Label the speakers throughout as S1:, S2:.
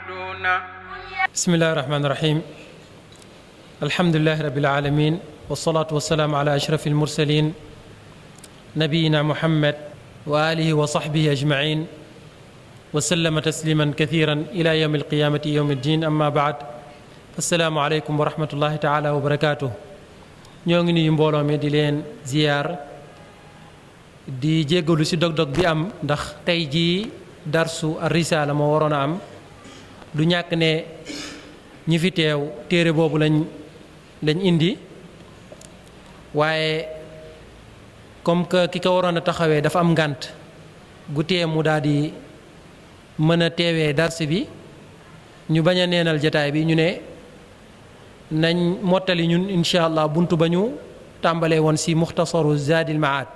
S1: بسم الله الرحمن الرحيم الحمد لله رب العالمين والصلاة والسلام على أشرف المرسلين نبينا محمد وآله وصحبه أجمعين وسلم تسليما كثيرا إلى يوم القيامة يوم الدين أما بعد السلام عليكم ورحمة الله تعالى وبركاته ñoo ngi nuyu mbooloo mi di leen ziyaar di jéggalu ci dog-dog bi am ndax tey jii darsu ar-risaala moo waroon a am du ñàkk ne ñi fi teew téere boobu lañ indi waaye comme que ki ko waroon a taxawee dafa am ngànt gu tee mu daal di mën a teewee dars bi ñu bañ a neenal jataay bi ñu ne nañ mottali ñun incha allah buntu ba ñu tàmbalee woon si muxtasaru zaadil maad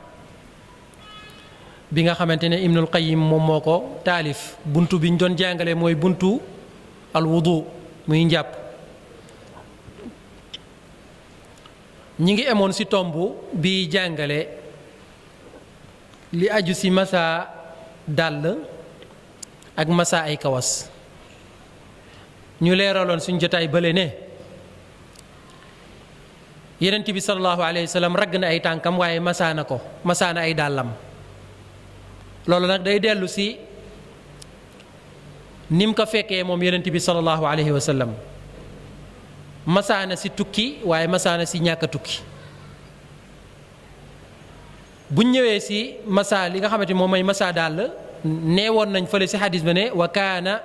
S1: bi nga xamante ne Ibnul Qayyim moom moo ko taalif buntu bi ñu doon jàngale mooy buntu al wudu muy njàpp ñi ngi emoon si tomb bi jàngale li aju si masa dàll ak masa ay kawas ñu leeraloon suñ jotaay bële ne Yonent bi sallallahu alayhi wa sallam ragg na ay tànkam waaye masaana ay dàllam loolu nag day dellu si nim ko fekkee moom Yonent bi sallallahu alayhi wa sallam masaana si tukki waaye masaana si ñàkk a tukki buñ ñëwee si masa li nga xamante moom mooy masa dàll neewoon nañ fële si xadis ba ne wa kaana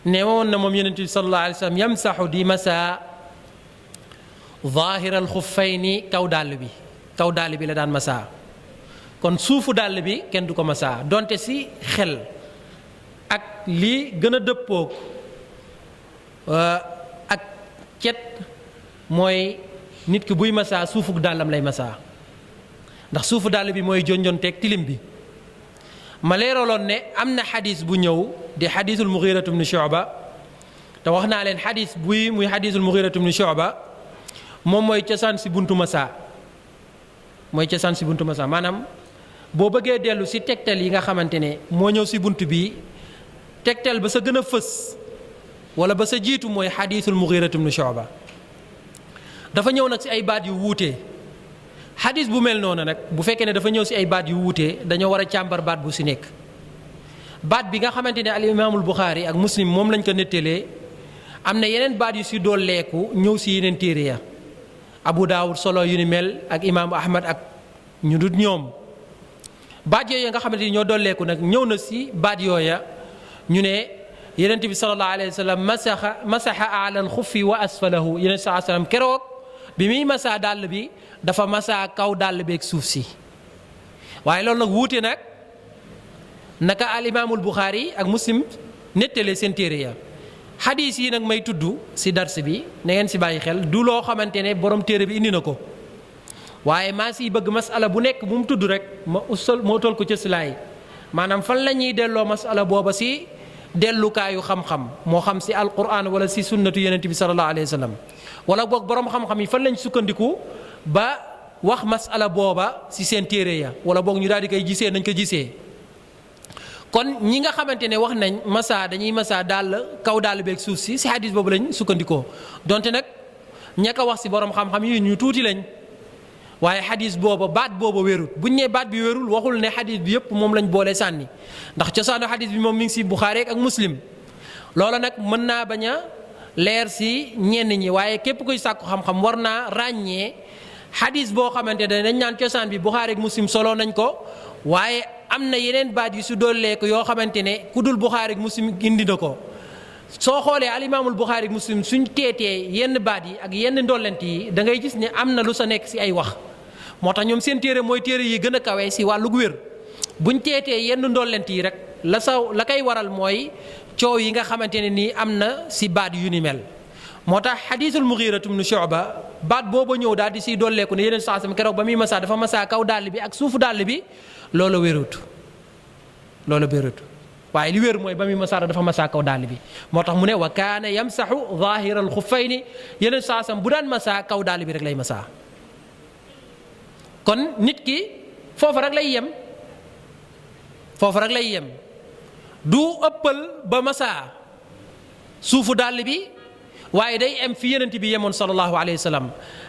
S1: neewoon na moom Yonent bi sallallahu alayhi wa sallam yamsaxu di masa zaahiral xuffayni kaw dàll bi la daan masaa kon suufu dàll bi kenn du ko masaa donte si xel ak li gën a dëppoog ak cet mooy nit ki buy masaa suufu dàllam lay masaa ndax suufu dàll bi mooy jonjonteeg tilim bi ma leeraloon ne am na xadis bu ñëw di xadisul Mughiratu bnu Shu'ba te wax naa leen xadis buy muy xadisul Mughiratu bnu Shu'ba moom mooy cosaan si buntu masa maanaam boo bëggee dellu si tegtal yi nga xamante ne moo ñëw si bunt bi tegtal ba sa gën a fës wala ba sa jiitu mooy xadiisul Mughiratu bnu Shu'ba dafa ñëw nag si ay baat yu wuute xadiis bu mel noonu nag bu fekkee ne dafa ñëw si ay baat yu wuute dañoo war a càmbar baat bu si nekk baat bi nga xamante ne al imaamul Buxaari ak Muslim moom lañ ko nettalee am na yeneen baat yu si dooleeku ñëw si yeneen téere ya Abu Daawud solo yu ni mel ak imaamu Ahmad ak ñu dut ñoom baat yooyu nga xamante ni ñoo dolleeku nag ñëw na si baat yooya ñu ne Yonent bi sallallahu alayhi wa sallam masaxa ala alxuffi wa asfalahu Yonent sallallahu alayhi wa sallam keroog bi muy masaa dàll bi dafa masaa kaw dàll beeg suuf si waaye loolu nag wuute nag naka al imaamul Buxaari ak Muslim nettalee seen téere ya xadiis yi nag may tudd si dars bi na ngeen si bàyyi xel du loo xamante ne borom téere bi indi na ko waaye maa siy bëgg masala bu nekk bu mu tudd rek ma utal ko ca silaay maanaam fan la ñuy delloo masala booba si dellukaayu xam-xam moo xam si alquran wala si sunnatu Yonent bi sallallahu alayhi wa sallam wala boog borom xam-xam yi fan lañ sukkandiku ba wax masala booba si seen téere ya wala boog ñu daal di koy gisee nañ ko gisee. kon ñi nga xamante ne wax nañ masa dañuy masa dàll kaw dàll beeg suuf si xadis boobu lañ sukkandikoo donte nag ña ko wax si borom xam-xam yi ñu tuuti lañ waaye xadis booba baat booba wérul buñ nee baat bi wérul waxul ne xadis bi yëpp moom lañ boole sànni ndax cosaanu xadis bi moom mi ngi si Buxaari ak Muslim loola nag mën naa bañ a leer si ñenn ñi waaye képp kuy sàkku xam-xam war naa ràññee xadis boo xamante ne dañ naan cosaan bi Buxaari ak Muslim solo nañ ko waaye am na yeneen baat yu su dooleeku yoo xamante ne ku dul Buxaari ak Muslim indi na ko soo xoolee al imaamul Buxaari ak Muslim suñ teetee yenn baat yi ak yenn ndollent yi da ngay gis ne am na lu sa nekk si ay wax moo tax ñoom seen téere mooy téere yi gën a kawe si wàllug wér buñ teetee yenn ndollent yi rek la koy waral mooy coow yi nga xamante ne nii am na si baat yu ni mel moo tax xadiisul Mughiratu bnu Shu'ba baat booba ñëw daal di siy dolleeku ne yeneen saa sam keroog ba muy masaa dafa masaa kaw dàll bi ak suufu dàll bi loolu wérut waaye li wér mooy ba muy masaa dafa masaa kaw dàll bi moo tax mu ne wa kaana yamsaxu zaahiral xuffayni yeneen saa sam bu daan masaa kaw dàll bi rek lay masaa kon nit ki foofu rek lay yem du ëppal ba masaa suufu dàll bi waaye day em fi yonent bi yemoon sallallahu alayhi wa sallam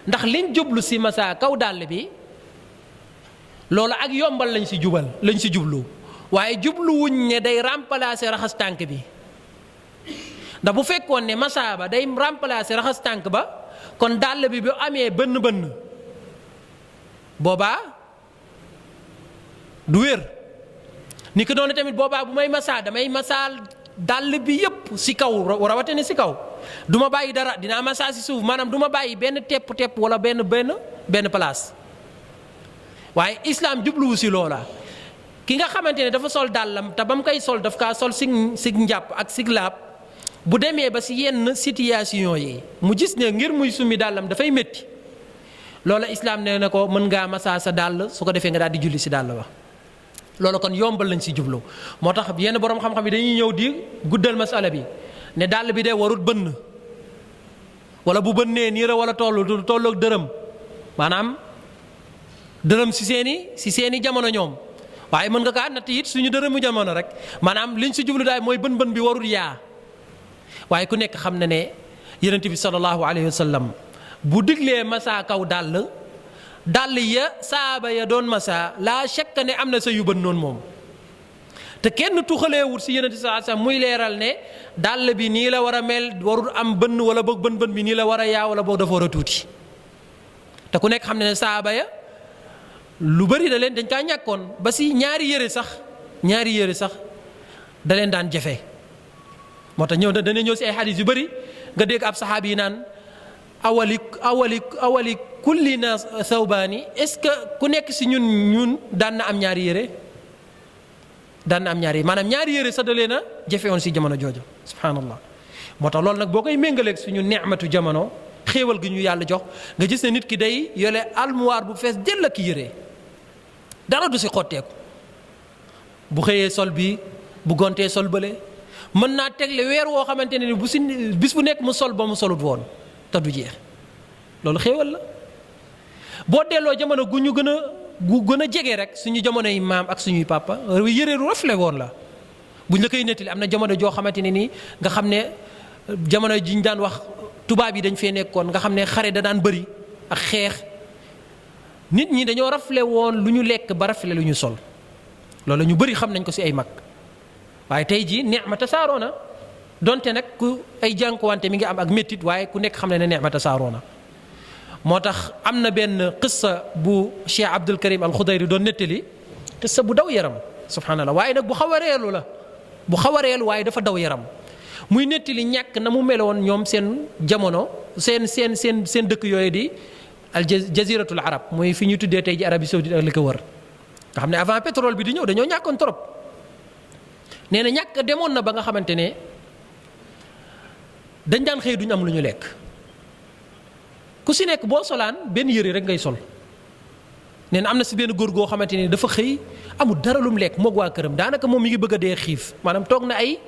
S1: ndax liñ jublu si masa kaw dàll bi loolu ak yombal lañ si jublu waaye jubluwuñ ne day remplacer raxas tànk bi ndax bu fekkoon ne masa ba day remplacer raxas tànk ba kon dàll bi bu amee bënn boobaa du wér ni ko doon tamit boobaa bu may masa damay masaal dàll bi yépp si kaw rawatina si kaw du ma bàyyi dara dinaa masa si suuf maanaam du ma bàyyi benn tepp wala benn place waaye islam jubluwu si loola ki nga xamante ne dafa sol dàllam te ba mu koy sol daf kaa sol sig njàpp ak sig laab bu demee ba si yenn situation yi mu gis ne ngir muy summi dàllam dafay métti loola islam nee na ko mën ngaa masa sa dàll su ko defee nga daal di julli si dàll ba loolu kon yombal lañ si jublu moo tax yenn borom xam-xam yi dañuy ñëw di guddal masala bi ne dàll bi de warut bënn wala bu bënnee niira wala tolloog dërëm maanaam dërëm si seeni jamono ñoom waaye mën nga kaa natt it suñu dërëmu jamono rek maanaam liñ si jublu daal mooy bën bi warul yaa waaye ku nekk xam na ne yonent bi sallallahu alayhi wa sallam bu diglee masa kaw dàll ya saaba ya doon masa laa shakka ne am na sa yu bën noonu moom te kenn tuxaleewut si yonent bi sallallahu alayhi wa sallam muy leeral ne dàll bi nii la war a mel warul am bënn wala boog bën bi nii la war a yaa wala boog dafa war a tuuti te ku nekk xam ne saaba ya lu bari da leen dañ kaa ñàkkoon ba si ñaari yére sax da leen daan jafe moo tax dana ñëw si ay xadis yu bari nga dégg ab saxaabi yi naan awali kulli na sawbaani est-ce que ku nekk si ñun daan na am ñaari yére maanaam ñaari yére sax da leen a jafe woon si jamono jooju subhanallah moo tax loolu nag boo koy méngaleeg suñu neexmatu jamono xéewal gi ñu yàlla jox nga gis ne nit ki day yole almuwaar bu fees jël ak yére dara du si xotteeku bu xëyee sol bi bu gontee sol bële mën naa tegle weer woo xamante ne ni bis bu nekk mu sol ba mu solut woon te du jeex loolu xéewal la boo delloo jamono gu gën a jege rek suñu jamono yi maam ak suñuy papa yére lu rafle woon la buñ la koy nettali am na jamono joo xamante ne nii nga xam ne jamono ji ñu daan wax tubaab yi dañ fee nekkoon nga xam ne xare da daan bëri ak xeex nit ñi dañoo rafle woon lu ñu lekk ba rafle lu ñu sol loolu ñu bëri xam nañ ko si ay mag waaye tey jii neexma tasaaroo na donte nag ku ay jànkuwante mi ngi am ak méttit waaye ku nekk xam ne neexma tasaaroo na moo tax am na benn qissa bu Cheikh Abdul Karim al Xudayri doon nettali qissa bu daw yaram subhanallah waaye nag bu xaw a reelu waaye dafa daw yaram muy nettali ñàkk na mu meloon ñoom seen jamono seen dëkk yooyu di al jaziratul arab mooy fi ñu tuddee tey ji Arabie Saoudite ak li ko wër nga xam ne avant pétrole bi di ñëw dañoo ñàkkoon trop nee na ñàkk demoon na ba nga xamante ne dañ daan xëy duñ am lu ñu lekk ku si nekk boo solaan benn yëre rek ngay sol nee na am na si benn góor goo xamante ne dafa xëy amul dara lu mu lekk moog waa këram daanaka moom mi ngi bëgg a dee xiif maanaam toog na ay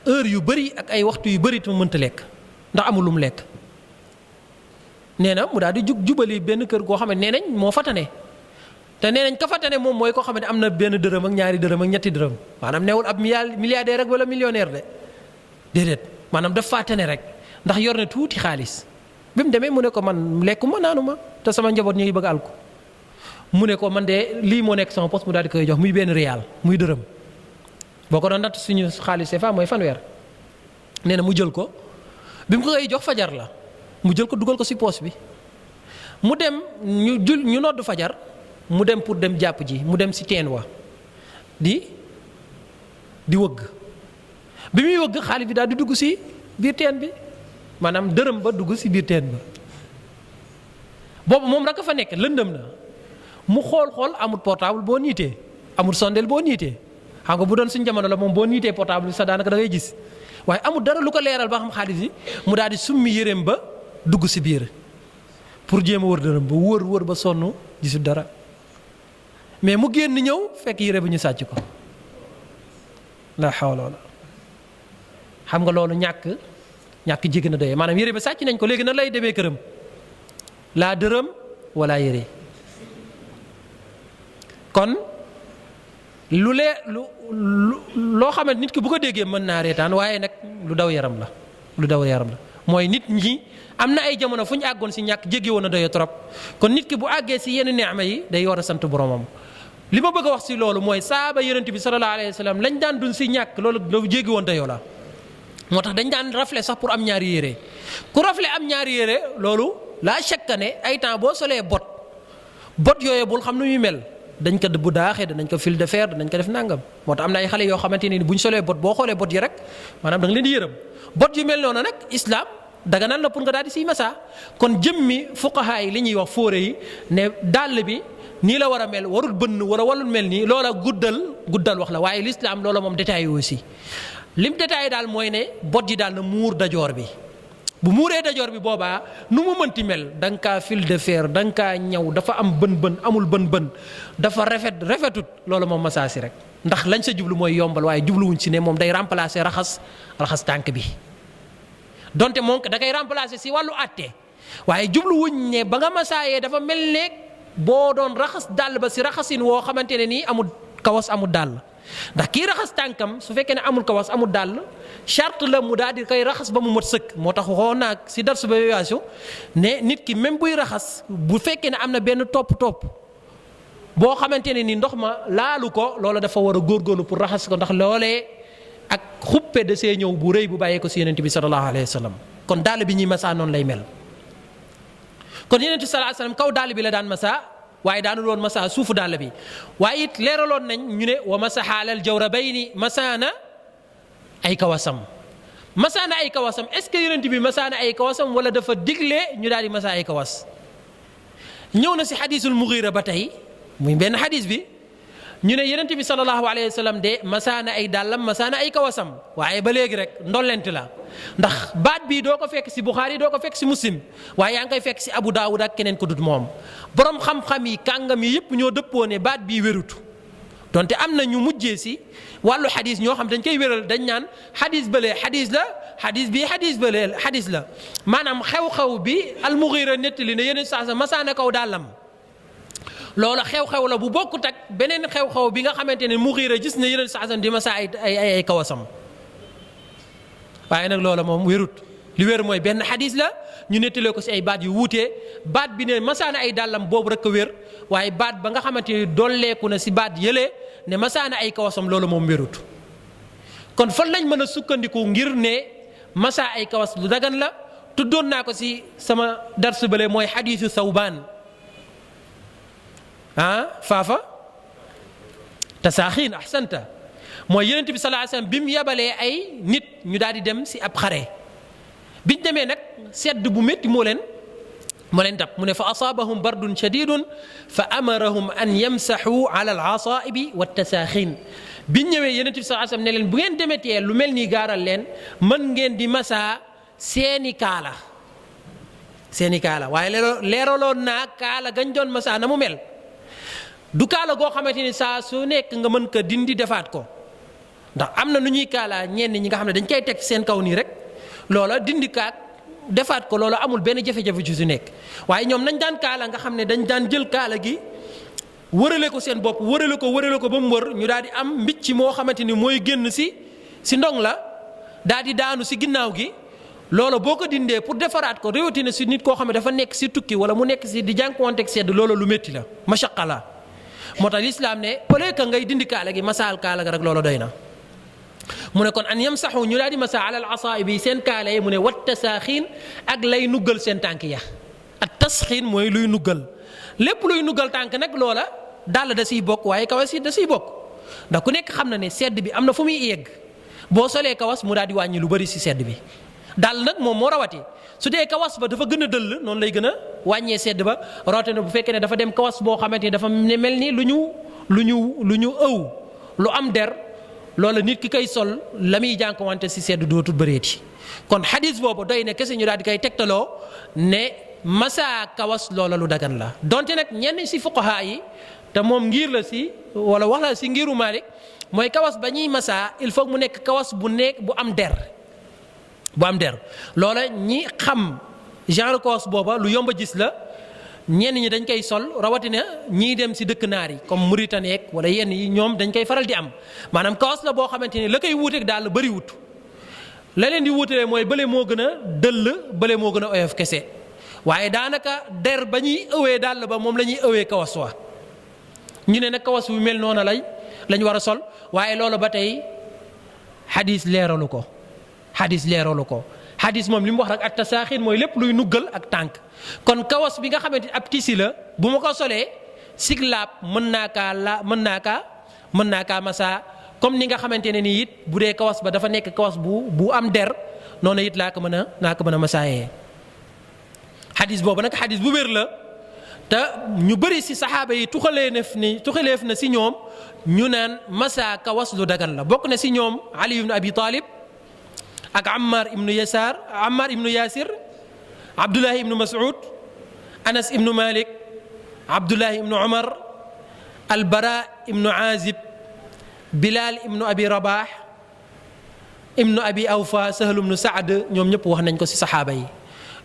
S1: heure yu bëri ak ay waxtu yu bëri te mu mënta lekk ndax amul lu mu lekk nee na mu daal di jubali benn kër goo xam ne nee nañ moo fatane te nee nañ ka fatane moom mooy koo xam ne am na benn dërëm ak ñaari dërëm ak ñetti dërëm maanaam neewul ab milliardaire rek wala millionnaire de déedéet maanaam daf fatane rek ndax yor na tuuti xaalis bi mu demee mu ne ko man lekkuma naanuma te sama njaboot ñu ngi bëgg alko mu ne ko man de lii moo nekk sama poste mu daal di koy jox muy benn riyaal muy dërëm boo ko doon natt suñu xaalis CFA mooy fanweer nee na mu jël ko bi mu ko koy jox fajar la mu jël ko dugal ko si poos bi mu dem ñu nodd fajar mu dem pour dem jàpp ji mu dem si teen wa di wëgg bi muy wëgg xaalis bi daal di dugg si biir teen bi maanaam dërëm ba dugg si biir teen ba boobu moom rek a fa nekk lëndëm na mu xool amul portable boo niitee amul sondeel boo niitee xam nga bu doon suñu jamono la moom boo niitee portable bi sax daanaka da ngay gis waaye amul dara lu ko leeral ba xam xaalis yi mu daal di summi yéreem ba dugg si biir pour jéem a wër dërëm ba wër ba sonn gisul dara mais mu génn ñëw fekk yére bi ñu sàcc ko la hawla wala xam nga loolu ñàkk jéggi na doyee maanaam yére ba sàcc nañ ko léegi na lay demee këram laa dërëm wala yére kon lu lee loo xamante nit ki bu ko déggee mën naa reetaan waaye nag lu daw yaram la mooy nit ñi am na ay jamono fu ñu àggoon si ñàkk jéggi woon a doyo trop kon nit ki bu àggee si yenn neema yi day war a sant boromam. li ma bëgg a wax si loolu mooy saaba yonent bi sallallahu alayhi wa sallam lañ daan dund si ñàkk loolu jéggi woon dayoo la moo tax dañ daan rafle sax pour am ñaari yére ku rafle am ñaari yére loolu laa shakka ne ay temps boo solee bot yooyu bul xam nu muy mel dañ ko bu daaxee danañ ko fil de fer danañ ko def nangam moo tax am na ay xale yoo xamante ne ni bu ñu solee boo xoolee bot yi rek maanaam da nga leen di yërëm bot yu mel noonu nag islam daganal na pour nga daal di siy masa kon jëmmi fuqaha yi li ñuy wax fóore yi ne dàll bi nii la war a mel warul bënn warul mel nii loola guddal wax la waaye l'islam loola moom détaillé aussi lim détaillé daal mooy ne bot yi daal na muur dajoor bi bu muuree dajoor bi boobaa nu mu mënti mel da nga kaa fil de fer da nga kaa ñaw dafa am bën amul bën dafa rafetut loolu moom massa si rek ndax lañ sa jublu mooy yombal waaye jubluwuñ si ne moom day remplacer raxas tànk bi donte moom da koy remplacer si wàllu àtte waaye jubluwuñ ne ba nga masaayee dafa mel ne boo doon raxas dàll ba si raxasin woo xamante ne nii amul kawas amul dàll ndax kii raxas tànkam su fekkee ne amul kawas amul dàll charte la mu daal di koy raxas ba mu mat sëkk moo tax waxoon naa si darsu ba yaasu ne nit ki même buy raxas bu fekkee ne am na benn topp boo xamante ne ni ndox ma laalu ko loola dafa war a góorgóorlu pour raxas ko ndax loolee ak xuppe de see ñëw bu rëy bu bàyyee ko si yonent bi sallallahu alayhi wa sallam kon dàll bi ñuy masaa noonu lay mel kon yonent bi sallallahu alayhi wa sallam kaw dàll bi la daan masaa waaye daanu loon masaa suufu dàll bi waaye it leeraloon nañ ñu ne wa masaha alal jawrabayni masaana ay kawasam est-ce que yonent bi masaana ay kawasam wala dafa digle ñu daal di masaa ay kawas ñëw na si xadiisul Mughira ba tey muy benn xadiis bi ñu ne yonent bi sallallahu alayhi wa sallam de masaana ay dàllam masaana ay kawasam waaye ba léegi rek ndollent la ndax baat bii doo ko fekk si Bukhari doo ko fekk si Muslim waaye yaa ngi koy fekk si Abu Daawud ak keneen ko dut moom borom xam-xam yi kàngam yi yëpp ñoo dëppoo ne baat bii wérutu donte am na ñu mujjee si wàllu xadis ñoo xam dañ koy wéral dañ naan xadis bële xadis la xadis bii xadis bële xadis la maanaam xew-xew bi al-Mughira nettali ne yeneen saa sa masaana kaw dàllam loola xew-xew la bu bokkut ak beneen xew-xew bi nga xamante ne Mughira gis na yeneen saa sa di masaa ay kawasam waaye nag loola moom wérut li wér mooy benn xadis la ñu nettalee ko si ay baat yu wuutee baat bi ne masaana ay dàllam boobu rek a wér waaye baat ba nga xamante ni dolleeku na si baat yëlee ne masaana ay kawasam loolu moom wérut kon fan lañ mën a sukkandiku ngir ne masaa ay kawas lu dagan la tuddoon naa ko si sama darsu bële mooy xadiisu Sawbaan faafa tasaaxiin ahsanta mooy yonent bi sallallahu alayhi wasallam bi mu yabalee ay nit ñu daal di dem si ab xare biñ demee nag sedd bu métti moo leen dab mu ne fa asaabahum bardun shadidun fa amarahum an yamsaxu ala al-asaa'ibi wa tasaaxiin biñ ñëwee yonent bi sallallahu alayhi wasallam ne leen bu ngeen demetee lu mel nii gaaral leen mën ngeen di masaa seeni kaala waaye leeraloon naa kaala gañ doon masaa na mu mel du kaala goo xamante ni saa su nekk nga mën ko dindi defaat ko ndax am na nu ñuy kaala ñenn ñi nga xam ne dañ koy teg seen kaw nii rek loola dindi kaat defaat ko loola amul benn jafe-jafe ci su nekk waaye ñoom nañ daan kaala nga xam ne dañ daan jël kaala gi wërale ko seen bopp wërale ko ba mu wër ñu daal di am mbicc moo xamante ni mooy génn si ndong la daal di daanu si ginnaaw gi loola boo ko dindee pour defaraat ko rawatina si nit koo xam ne dafa nekk si tukki wala mu nekk si di jànkuwanteeg sedd loola lu métti la mashaqa la moo tax lislaam ne pële ka ngay dindi kaala gi masaal kaala ga rek loola doy na mu ne kon an yamsaxu ñu daal di masa ala al asaa'ibi seen kaala yi mu ne wat tasaaxiin ak lay nuggal seen tànk ya ak tasxiin mooy luy nuggal lépp luy nuggal tànk nag loola dàll da siy bokk waaye kawas yi da siy bokk ndax ku nekk xam na ne sedd bi am na fu muy yegg boo solee kawas mu daal di wàññi lu bari si sedd bi dàll nag moom moo rawati su dee kawas ba dafa gën a dëll noonu lay gën a wàññee sedd ba rawatina bu fekkee ne dafa dem kawas boo xamante ni dafa mel ni lu ñu ëw lu am der loola nit ki koy sol la muy jànkuwante si sedd dootul bëreeti kon xadis boobu doy ne kese ñu daal di koy tegtaloo ne masa kawas loola lu dagan la donte nag ñenn si fuqaha yi te moom ngir la si wala wax la si ngiru Maalik mooy kawas ba ñuy masa il faut mu nekk kawas bu am der loola ñi xam genre kawas booba lu yomb a gis la ñenn ñi dañ koy sol rawatina ñii dem si dëkk naar yi comme Mauritanie wala yenn yi ñoom dañ koy faral di am maanaam kawas la boo xamante ni la koy wuuteeg daal bëri wut la leen di wuutalee mooy bële moo gën a dëll bële moo gën a oyof kese waaye daanaka der ba ñuy ëwee daal ba moom la ñuy ëwee kawas wa ñu ne nag kawas wu mel noonu lañ war a sol waaye loolu ba tey xadis leeralu ko xadis moom li mu wax rek at tasaaxin mooy lépp luy nuggal ak tànk kon kawas bi nga xamante ab tisi la bu ma ko solee sig laab mën naa kaa masa comme ni nga xamante ne nii it bu dee kawas ba dafa nekk kawas bu am der noonu it naa ko mën a masaayee xadis boobu nag xadis bu wér la te ñu bëri si saxaaba yi tuxaleef na si ñoom ñu naan masa kawas lu dagan la bokk na si ñoom Ali ibn Abi Talib ak Ammar ibnu Yasir Abdullahi ibnu Mas'ud Anas ibnu Malik Abdullahi ibnu Umar Albara ibnu Azib Bilal ibnu Abi Rabah ibnu Abi Awfa Sahl ibnu Saad ñoom ñëpp wax nañ ko si saxaaba yi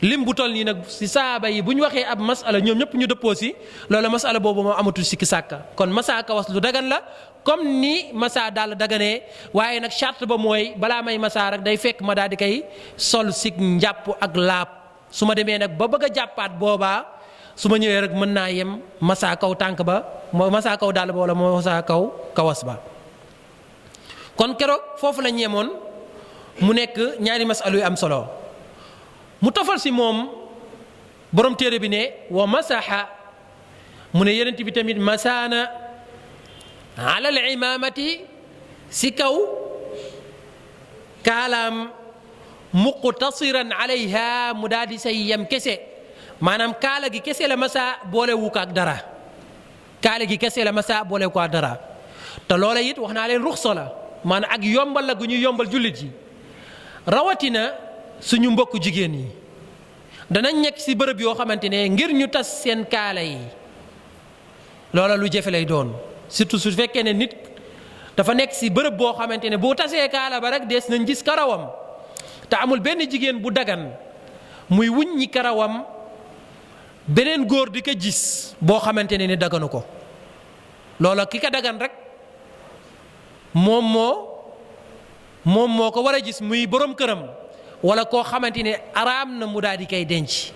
S1: lim bu toll nii nag si saxaaba yi bu ñu waxee ab masala ñoom ñëpp ñu dëppoo si loolu masala boobu moom amatul sikki sàkka kon masa kawas lu dagan la comme ni masa daal daganee waaye nag charte ba mooy balaa may masa rek day fekk ma daal di koy sol si njàpp ak laab su ma demee nag ba bëgg a jàppaat boobaa su ma ñëwee rek mën naa yem masa kaw tànk ba masa kaw daal ba wala masa kaw kawas ba kon keroog foofu la ñeemoon mu nekk ñaari masala yu am solo mu tofal si moom borom téere bi ne wa masaxa mu ne yenent bi tamit masaana ala al imamati si kaw kaalaam muqtasiran alayha mu daal di say yem kese maanaam kaala gi kese la masa boole wu ko ak dara kaala gi kese la masa boole ko ak dara te loola it wax naa leen ruxsa la maanaam ak yombal la gu ñuy yombal jullit yi rawatina suñu mbokk jigéen yi danañ nekk ci bërëb yoo xamante ne ngir ñu tas seen kaala yi loola lu jafe lay doon surtout su fekkee ne nit dafa nekk ci bërëb boo xamante ne boo tasee kaala ba rek des nañ gis karawam te amul benn jigéen bu dagan muy wuññi karawam beneen góor di ko gis boo xamante ne ni daganu ko loola ki ko dagan rek moom moo ko war a gis muy borom këram wala koo xamante ne araam na mu daal di koy denc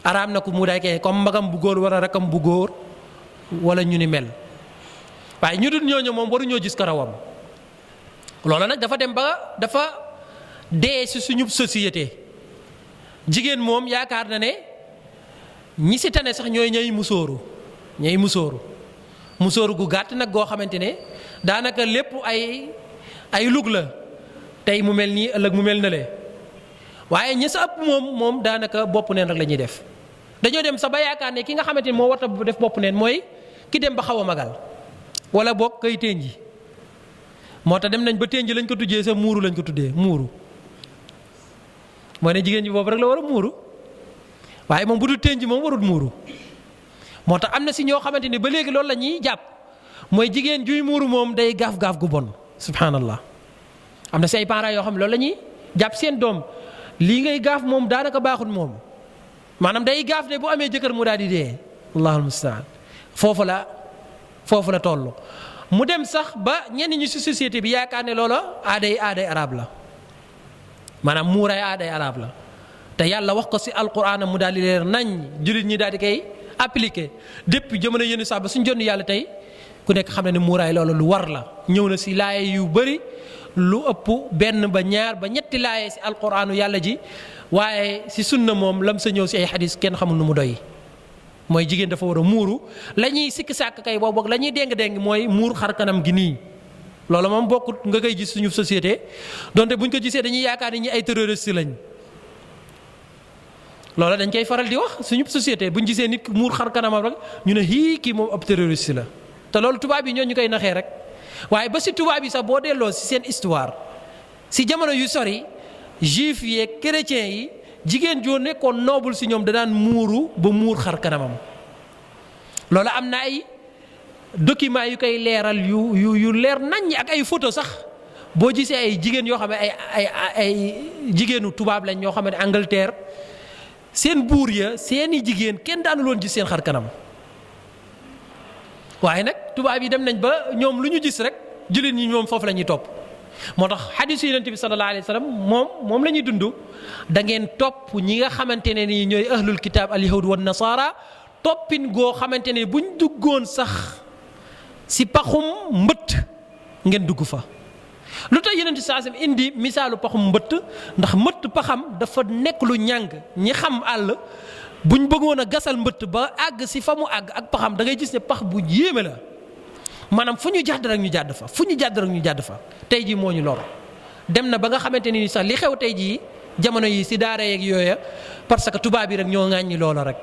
S1: araam na ko mu daal di koy comme magam bu góor wala rakam bu góor wala ñu ni mel waaye ñu dul ñooñu moom waruñoo gis karawam loola nag dafa dem ba dafa dee si suñu société jigéen moom yaakaar na ne ñi si tane sax ñooy musóoru gu gàtt nag goo xamante ne daanaka lépp ay lug la tey mu mel nii ëllëg mu mel na le waaye ñi sa ëpp moom daanaka bopp neen rek la ñuy def dañoo dem sa ba yaakaar ne ki nga xamante ni moo war a def bopp neen mooy ki dem ba xaw a magal wala boog kay ténji moo tax dem nañ ba ténji lañ ko tuddee sa muuru lañ ko tuddee muuru moo ne jigéen ñi boobu rek la war a muuru waaye moom bu dul ténji moom warul muuru moo tax am na si ñoo xamante ni ba léegi loolu la ñuy jàpp mooy jigéen juy muuru moom day gaaf-gaaf gu bon subhanallah am na si ay parents yoo xam ne loolu la ñuy jàpp seen doom lii ngay gaaf moom daanaka baaxul moom maanaam day gaaf ne bu amee jëkkër mu daal di dee allahul mustaan foofu la toll mu dem sax ba ñenn ñi si société bi yaakaar ne loola aaday arab la maanaam muuraay aaday arab la te yàlla wax ko si alquran mu daal di leer nañ jullit ñi daal di koy appliqué depuis jamono yenn sax ba suñ jonn yàlla tey ku nekk xam ne muuraay loola lu war la ñëw na si laaye yu bëri lu ëpp benn ba ñaar ba ñetti laaye si alquranu yàlla ji waaye si sunna moom lam sa ñëw si ay xadis kenn xamul nu mu doy mooy jigéen dafa war a muuru la ñuy sikki sàkk kay boobu la ñuy déng-déng mooy muur xar kanam gi nii loolu moom bokkut nga koy gis suñu société donte buñ ko gisee dañuy yaakaar ni ñi ay terroriste lañ loolu dañ koy faral di wax suñu société buñ gisee nit muur xar kanamam rek ñu ne kii moom ab terroriste la te loolu tubaab yi ñoo ñu koy naxee rek waaye ba si tubaab yi sax boo delloo si seen histoire si jamono yu sori juif yi ak chrétien yi jigéen joo nekkoon noble si ñoom da daan muuru ba muur xar kanamam loolu am na ay documents yu koy leeral yu leer naññ ak ay photo sax boo gisee ay jigéen yoo xam ne ay jigéenu tubaab lañ ñoo xam ne Angleterre seen buur ya seeni jigéen kenn daanu loon gis seen xar kanam waaye nag tubaab yi dem nañ ba ñoom lu ñu gis rek jullit ñi ñoom foofu la ñuy topp moo tax xadiisu yonent bi sallallahu alayhi wa sallam moom la ñuy dund da ngeen topp ñi nga xamante ne nii ñooy ahlul kitaab al yahud wan nasara toppin goo xamante ne buñ duggoon sax si paxum mbëtt ngeen dugg fa. lu tax yonent bi sallallahu alayhi wa sallam indi misaalu paxum mbëtt ndax mbëtt paxam dafa nekk lu ñàng ñi xam àll buñ bëggoon a gasal mbëtt ba àgg si fa mu àgg ak paxam da ngay gis ne pax bu yéeme la. maanaam fu ñu jàdd rek ñu jàdd fa fu ñu jàdd rek ñu jàdd fa tey jii moo ñu lor dem na ba nga xamante ni sax li xew tey jii jamono yi si daara yeeg yooya parce que tubaab yi rek ñoo ŋàññi loola rek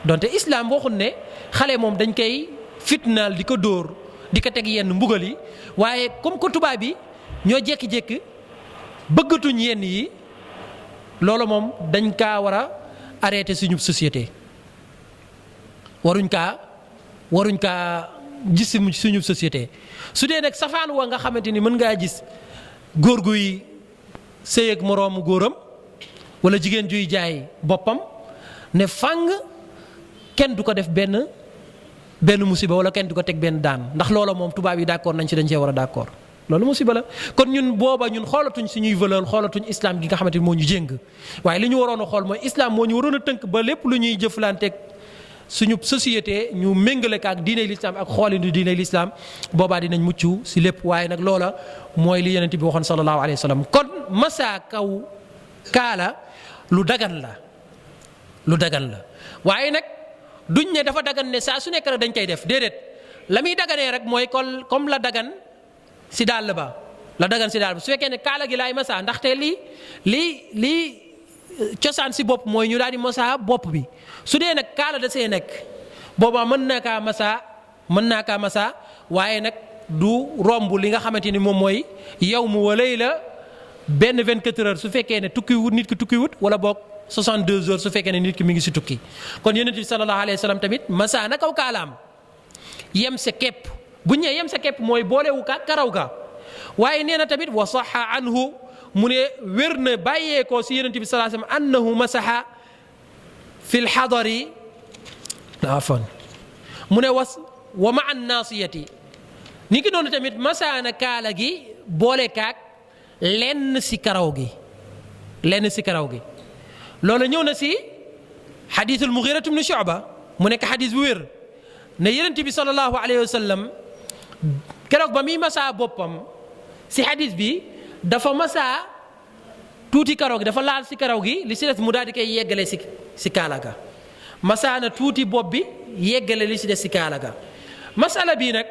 S1: donte islam waxul ne xale moom dañ koy fitnaal di ko dóor di ko teg yenn mbugal yi waaye comme que tubaab yi ñoo jékki-jékki bëggatuñ yenn yi loolu moom dañ kaa war a arrêté suñu société waruñ kaa gis suñu société su dee nag safaan wa nga xamante ni mën ngaa gis góor guy sëy ak moroomu góoram wala jigéen juy jaay boppam ne fang kenn du ko def benn musiba wala kenn du ko teg benn daan ndax loola moom tubaab yi d'accord nañ ci dañ cee war a d'accord loolu musiba la kon ñun booba ñun xoolatuñ suñuy valeur xoolatuñ islam gi nga xamante ni moo ñu jéng waaye li ñu waroon a xool mooy islam moo ñu waroon a tënk ba lépp lu ñuy jëflanteeg suñu société ñu méngale ko ak diiney lislaam ak xoolinu diiney lislaam boobaa dinañ mucc si lépp waaye nag loola mooy li yonent bi waxoon sallallahu alayhi wa sallam kon masa kaw kaala lu dagan la waaye nag duñ ne dafa dagan ne saa su nekk rek dañ koy def déedéet la muy daganee rek mooy comme la dagan si dàll ba su fekkee ne kaala gi laay masa ndaxte lii cosaan si bopp mooy ñu daal di masa bopp bi su dee nag kaala da see nekk boobaa mën naa kaa masa waaye nag du romb li nga xamante ni moom mooy yow mu walay la benn 24 heures su fekkee ne nit ki tukkiwut wala boog 62 heures su fekkee ne nit ki mi ngi si tukki kon yonent bi sallallahu alayhi wa sallam tamit masa na kaw kaalaam yem sa képp bu ñëwee yem sa képp mooy boolewu ka karaw ga waaye nee na tamit wa saxa anhu mu ne wér na bàyyeekoo si yonent bi sallallahu alayhi wa sallam annahu masaha fi lxadari afan mu ne wa maa naasiyati ni ki doonu tamit masaana kaala gi boole kaak lenn si karaw gi loolu ñëw na si xadiisul Mugiira ibn Shu'ba mu nekk xadiis bu wér ne yonent bi sallallahu alayhi wa sallam keroog ba muy masaa boppam si xadiis bi dafa masaa tuuti karaw gi dafa laal si karaw gi li si des mu daal di koy yeggale si kaala ga masaa na tuuti bopp bi yeggale li si des si kaala ga masala bii nag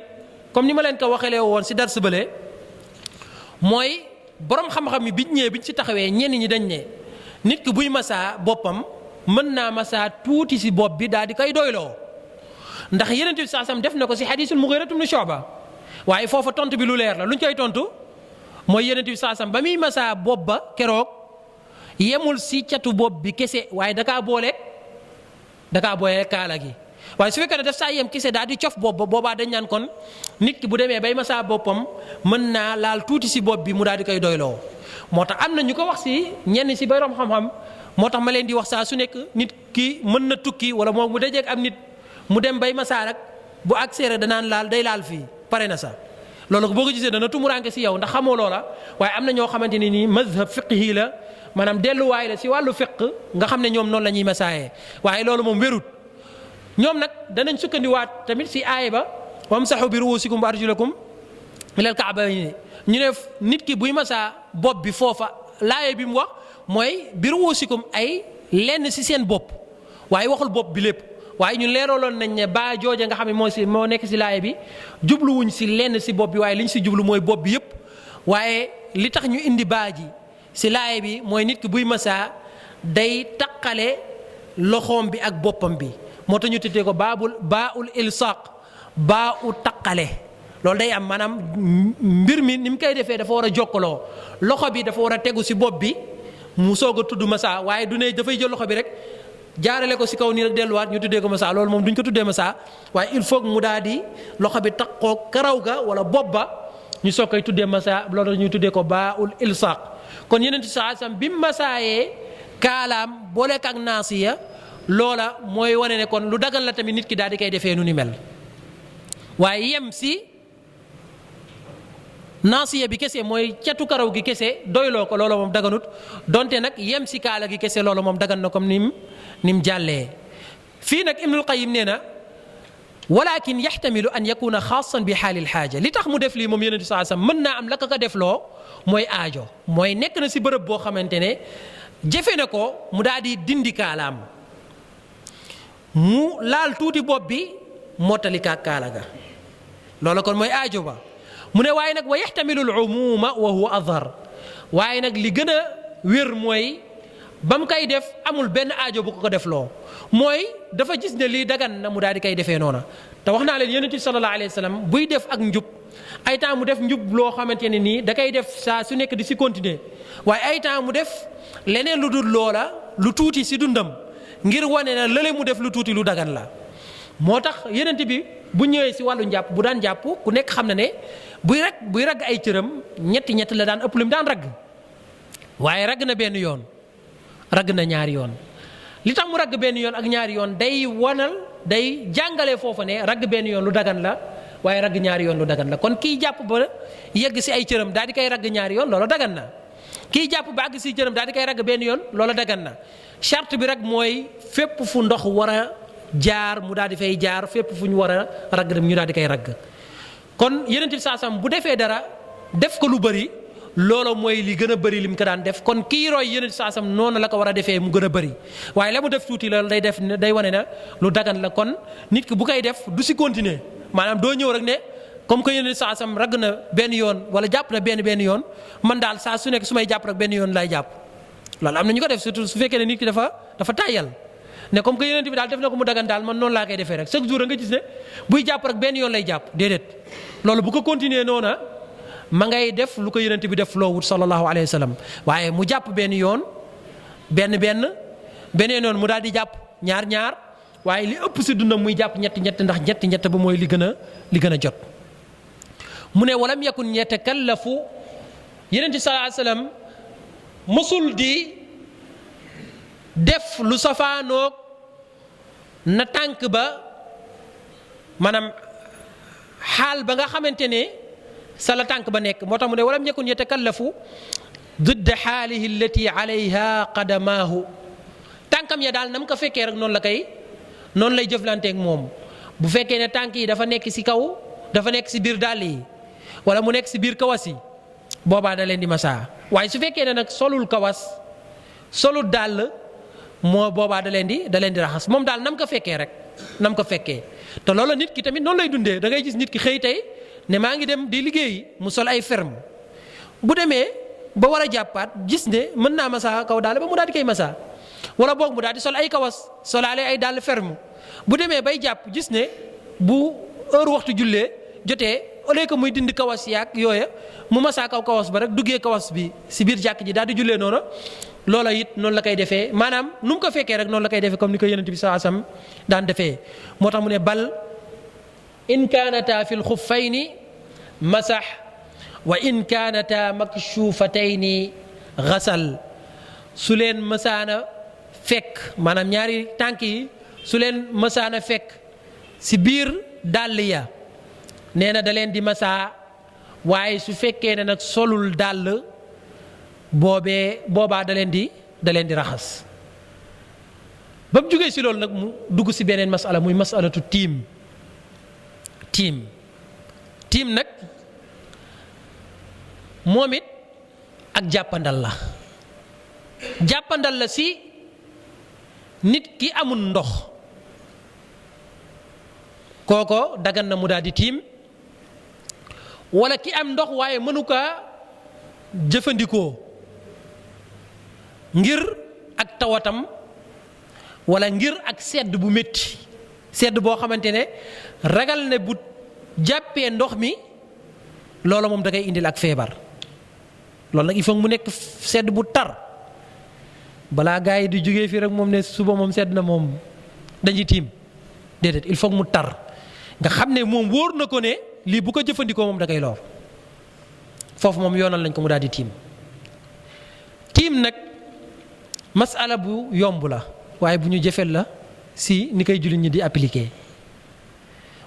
S1: comme ni ma leen ko waxelee woon si dars bële mooy borom xam-xam yi biñ si taxawee ñenn ñi dañ ne nit ki buy masaa boppam mën naa masaa tuuti si bopp bi daal di koy doyloo ndax Yonent bi saasam def na ko si xadiisul Mugiira ibn Shu'ba waaye foofa tontu bi lu leer la luñ koy tontu mooy Yonent bi saasam ba muy masaa bopp ba keroog yemul si catu bopp bi kese waaye dakaa boole kaala gi waaye su fekkee ne daf saa yem kese daal di cof bopp ba boobaa dañ naan kon nit ki bu demee bay masaa boppam mën naa laal tuuti si bopp bi mu daal di koy doyloo moo tax am na ñu ko wax si ñenn si borom xam-xam moo tax ma leen di wax saa su nekk nit ki mën na tukki wala moom mu dajeeg am nit mu dem bay masaa rek bu accéléré danaan day laal fii pare na sa loolu boo ko gisee dana tumuraanke si yow ndax xamoo loola waaye am na ñoo xamante ne nii mazhab fiqhi la maanaam delluwaay la si wàllu fiq nga xam ne ñoom noonu la ñuy masaayee waaye loolu moom wérut ñoom nag danañ sukkandiwaat tamit si aaya ba wamsahu bi ruusikum wa arjulakum ilal ka'bayni ñu ne nit ki buy masaa bopp bi foofa laaye bi mu wax mooy bi ruusikum ay lenn si seen bopp waaye waxul bopp bi lépp waaye ñun leeraloon nañ ne baa jooja nga xam ne moo nekk si laaye bi jubluwuñ si lenn si bopp bi waaye li ñu si jublu mooy bopp bi yëpp waaye li tax ñu indi baa ji si laaye bi mooy nit ki buy masaa day taqale loxoom bi ak boppam bi moo tax ñu tuddee ko baaul ilsaq baa u taqale loolu day am maanaam mbir mi ni mu koy defee dafa war a jokkaloo loxo bi dafa war a tegu si bopp bi mu soog a tudd masaa waaye du ne dafay jël loxo bi rek jaarale ko si kaw nii rek delluwaat ñu tuddee ko masaa loolu moom duñ ko tuddee masaa waaye il faut mu daal di loxo bi taqoo karaw ga wala bopp ba ñu soog koy tuddee masaa loolu ñuy tuddee ko baaul ilsaq kon Yonent bi sallallahu alayhi wasallam bi mu masaayee kaalaam booleek ak naasiya loola mooy wane ne kon lu dagan la tamit nit ki daal di koy defee nu ni mel waaye yem si naasiya bi kese mooy catu karaw gi kese doyloo ko loola moom daganut donte nag yem si kaala gi kese loola moom dagan na comme nim jàllee fii nag Ibnul Qayyim nee na walakin yaxtamilu an yakuna xaasan bi xaalil xaaja li tax mu def lii moom Yonent bi saa sam mën naa am la ko def loo mooy aajo mooy nekk na si bërëb boo xamante ne jëfe na ko mu daal di dindi kaalaam mu laal tuuti bopp bi mottali kaala ga loola kon mooy aajo ba mu ne waaye nag wa yaxtamilu al umuma wa huwa azhar waaye nag li gën a wér mooy ba mu koy def amul benn aajo bu ko def loo mooy dafa gis ne lii dagan na mu daal di koy defee noona te wax naa leen Yonent bi sallallahu alayhi wa sallam buy def ak njub ay temps mu def njub loo xamante ne nii da koy def saa su nekk di si continuer waaye ay temps mu def leneen lu dul loola lu tuuti si dundam ngir wane na lële mu def lu tuuti lu dagan la moo tax Yonent bi bu ñëwee si wàllu njàpp bu daan jàpp ku nekk xam na ne buy ragg ay cëram ñett la daan ëpp lu mu daan ragg waaye ragg na benn yoon ragg na ñaari yoon li tax mu ragg benn yoon ak ñaari yoon day jàngale foofa ne ragg benn yoon lu dagan la waaye ragg ñaari yoon lu dagan la kon kiy jàpp ba yegg si ay cëram daal di koy ragg ñaari yoon loola dagan na kiy jàpp ba àgg si cëram daal di koy ragg benn yoon loola dagan na charte bi rek mooy fépp fu ndox war a jaar mu daal di fay jaar fépp fu ñu war a ragg dem ñu daal di koy ragg kon Yonent bi saasam bu defee dara def ko lu bëri loolu mooy li gën a bëri lim ko daan def kon kii roy Yonent bi saasam noonu la ko war a defee mu gën a bëri waaye la mu def tuuti loolu day wane na lu dagan la kon nit ki bu koy def du si continuer maanaam doo ñëw rek ne comme que Yonent bi saasam ragg na benn yoon wala jàpp na benn yoon man daal saa su nekk su may jàpp rek benn yoon lay jàpp loolu am na ñu ko def surtout su fekkee ne nit ki dafa tàyyal ne comme que Yonent bi daal def na ko mu dagan daal man noonu laa koy defee rek chaque jour nga gis ne buy jàpp rek benn yoon lay jàpp déedéet loolu bu ko continuer noona ma ngay def lu ko Yonent bi def loowut sallallahu alayhi wa sallam waaye mu jàpp benn yoon beneen yoon mu daal di jàpp ñaar waaye li ëpp si dundam muy jàpp ñett ndax ñett ba mooy li gën a jot mu ne walam yakun yatakallafu Yonent bi sallallahu alayhi wa sallam mësul di def lu safaanoog na tànk ba maanaam xaal ba nga xamante ne sa la tànk ba nekk moo tax mu ne walam yakun yatakallafu didda xaalihi allati alayha qadamaahu tànkam ya daal nam ko fekkee rek noonu lay jëflanteeg moom bu fekkee ne tànk yi dafa nekk si kaw dafa nekk si biir dàll yi wala mu nekk si biir kawas yi boobaa da leen di masaa waaye su fekkee ne nag solul kawas solul dàll moo boobaa da leen di raxas moom daal nam ko fekkee te loolu nit ki tamit noonu lay dundee da ngay gis nit ki xëy tey ne maa ngi dem di liggéeyi mu sol ay ferme bu demee ba war a jàppaat gis ne mën naa masaa kaw daal ba mu daal di koy masaa wala boog mu daal di sol ay kawas solaale ay dàll ferme bu demee bay jàpp gis ne bu heure waxtu jullee jotee au lieu que muy dindi kawas yaak yooya mu masaa kawas ba rek duggee kawas bi si biir jàkk ji daal di jullee noonu loola it noonu la koy defee maanaam nu mu ko fekkee rek noonu la koy defee comme ni ko Yonent bi sallallahu alayhi wasallam daan defee moo tax mu ne bal in kaanata fi lxuffayni masax wa in kaanata makshufatayni xasal su leen masaana fekk maanaam ñaari tànk yi su leen masaana fekk si biir dàll ya nee na da leen di masaa waaye su fekkee ne nag solul dàll boobaa da leen di raxas ba mu jógee si loolu nag mu dugg si beneen masala muy masalatu tiim nag moom it ak jàppandal la si nit ki amul ndox kooko dagan na mu daal di tiim wala ki am ndox waaye mënu kaa jëfandikoo ngir ak tawatam wala ngir ak sedd bu métti sedd boo xamante ne ragal ne bu jàppee ndox mi loola moom da ngay indil ak feebar loolu nag il faut mu nekk sedd bu tar balaa gaa yi di jógee fii rek moom ne suba moom sedd na moom dañuy tiim déedéet il faut mu tar nga xam ne moom wóor na ko ne lii bu ko jëfandikoo moom da koy lor foofu moom yoonal nañ ko mu daal di tiim nag masala bu yomb la waaye bu ñu jëfel la si ni koy jullit ñi di appliquer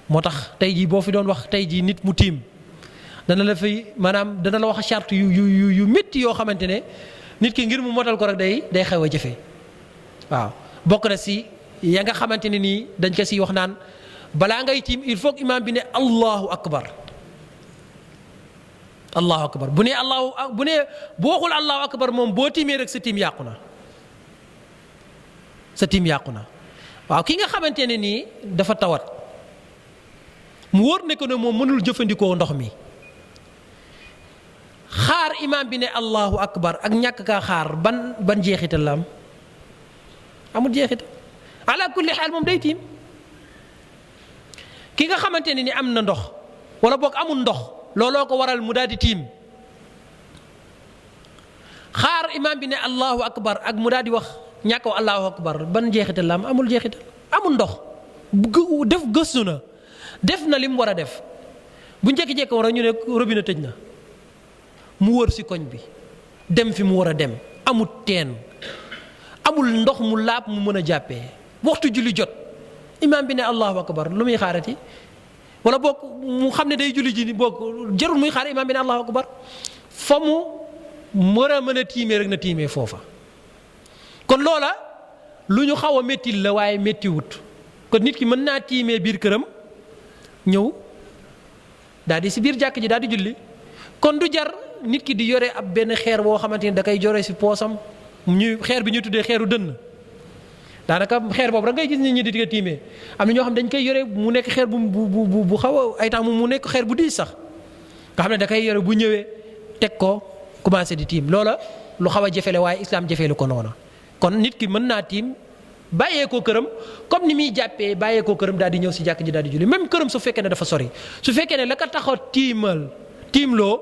S1: moo tax tey jii boo fi doon wax tey jii nit mu tiim dana la fay maanaam dana la wax charte yu métti yoo xamante ne nit ki ngir mu motal ko rek day xew a jëfe waaw bokk na si ya nga xamante ne nii dañ ko si wax naan balaa ngay tiim il faut que imaam bi ne allahu akbar allahu akbar bu waxul allahu akbar moom boo tiimee rek sa tiim yàqu na waaw ki nga xamante ne nii dafa tawat mu wóor ne ko ne moom mënul jëfandikoo ndox mi xaar imaam bi ne allahu akbar ak ñàkk kaa xaar ban jeexital la am amul jeexital ala kulli xaal moom day tiim ki nga xamante ne ni am na ndox wala boog amul ndox looloo ko waral mu daal di tiim xaar imaam bi ne allahu akbar ak mu daal di wax ñàkk wa allahu akbar ban jeexital la am amul jeexital amul ndox def gëstu na def na li mu war a def bu njëkki-jekki war a ñu ne robinet tëj na mu wër si koñ bi dem fi mu war a dem amul teen amul ndox mu laab mu mën a jàppee waxtu julli jot imaam bi ne allahu akbar lu muy xaarati wala boog mu xam ne day julli ji boog jarul muy xaar imaam bi ne allahu akbar fa mu war a mën a tiimee rek na tiimee foofa kon loola lu ñu xaw a métti la waaye métti wut kon nit ki mën naa tiimee biir këram ñëw daal di si biir jàkk ji daal di julli kon du jar nit ki di yore ab benn xeer boo xamante ni da koy jore si poosam xeer bi ñuy tuddee xeeru dënn daanaka xeer boobu rek ngay gis nit ñi di ko tiimee am na ñoo xam dañ koy yore mu nekk xeer bu xaw a ay temps mu nekk xeer bu diis sax nga xam ne da koy yore bu ñëwee teg ko commencé di tiim loola lu xaw a jafele waaye islam jafelu ko noona kon nit ki mën naa tiim bàyyee ko këram comme ni muy jàppee bàyyee ko këram daal di ñëw si jàkk ji daal di julli même këram su fekkee ne dafa sori su fekkee ne la ko tax a tiimloo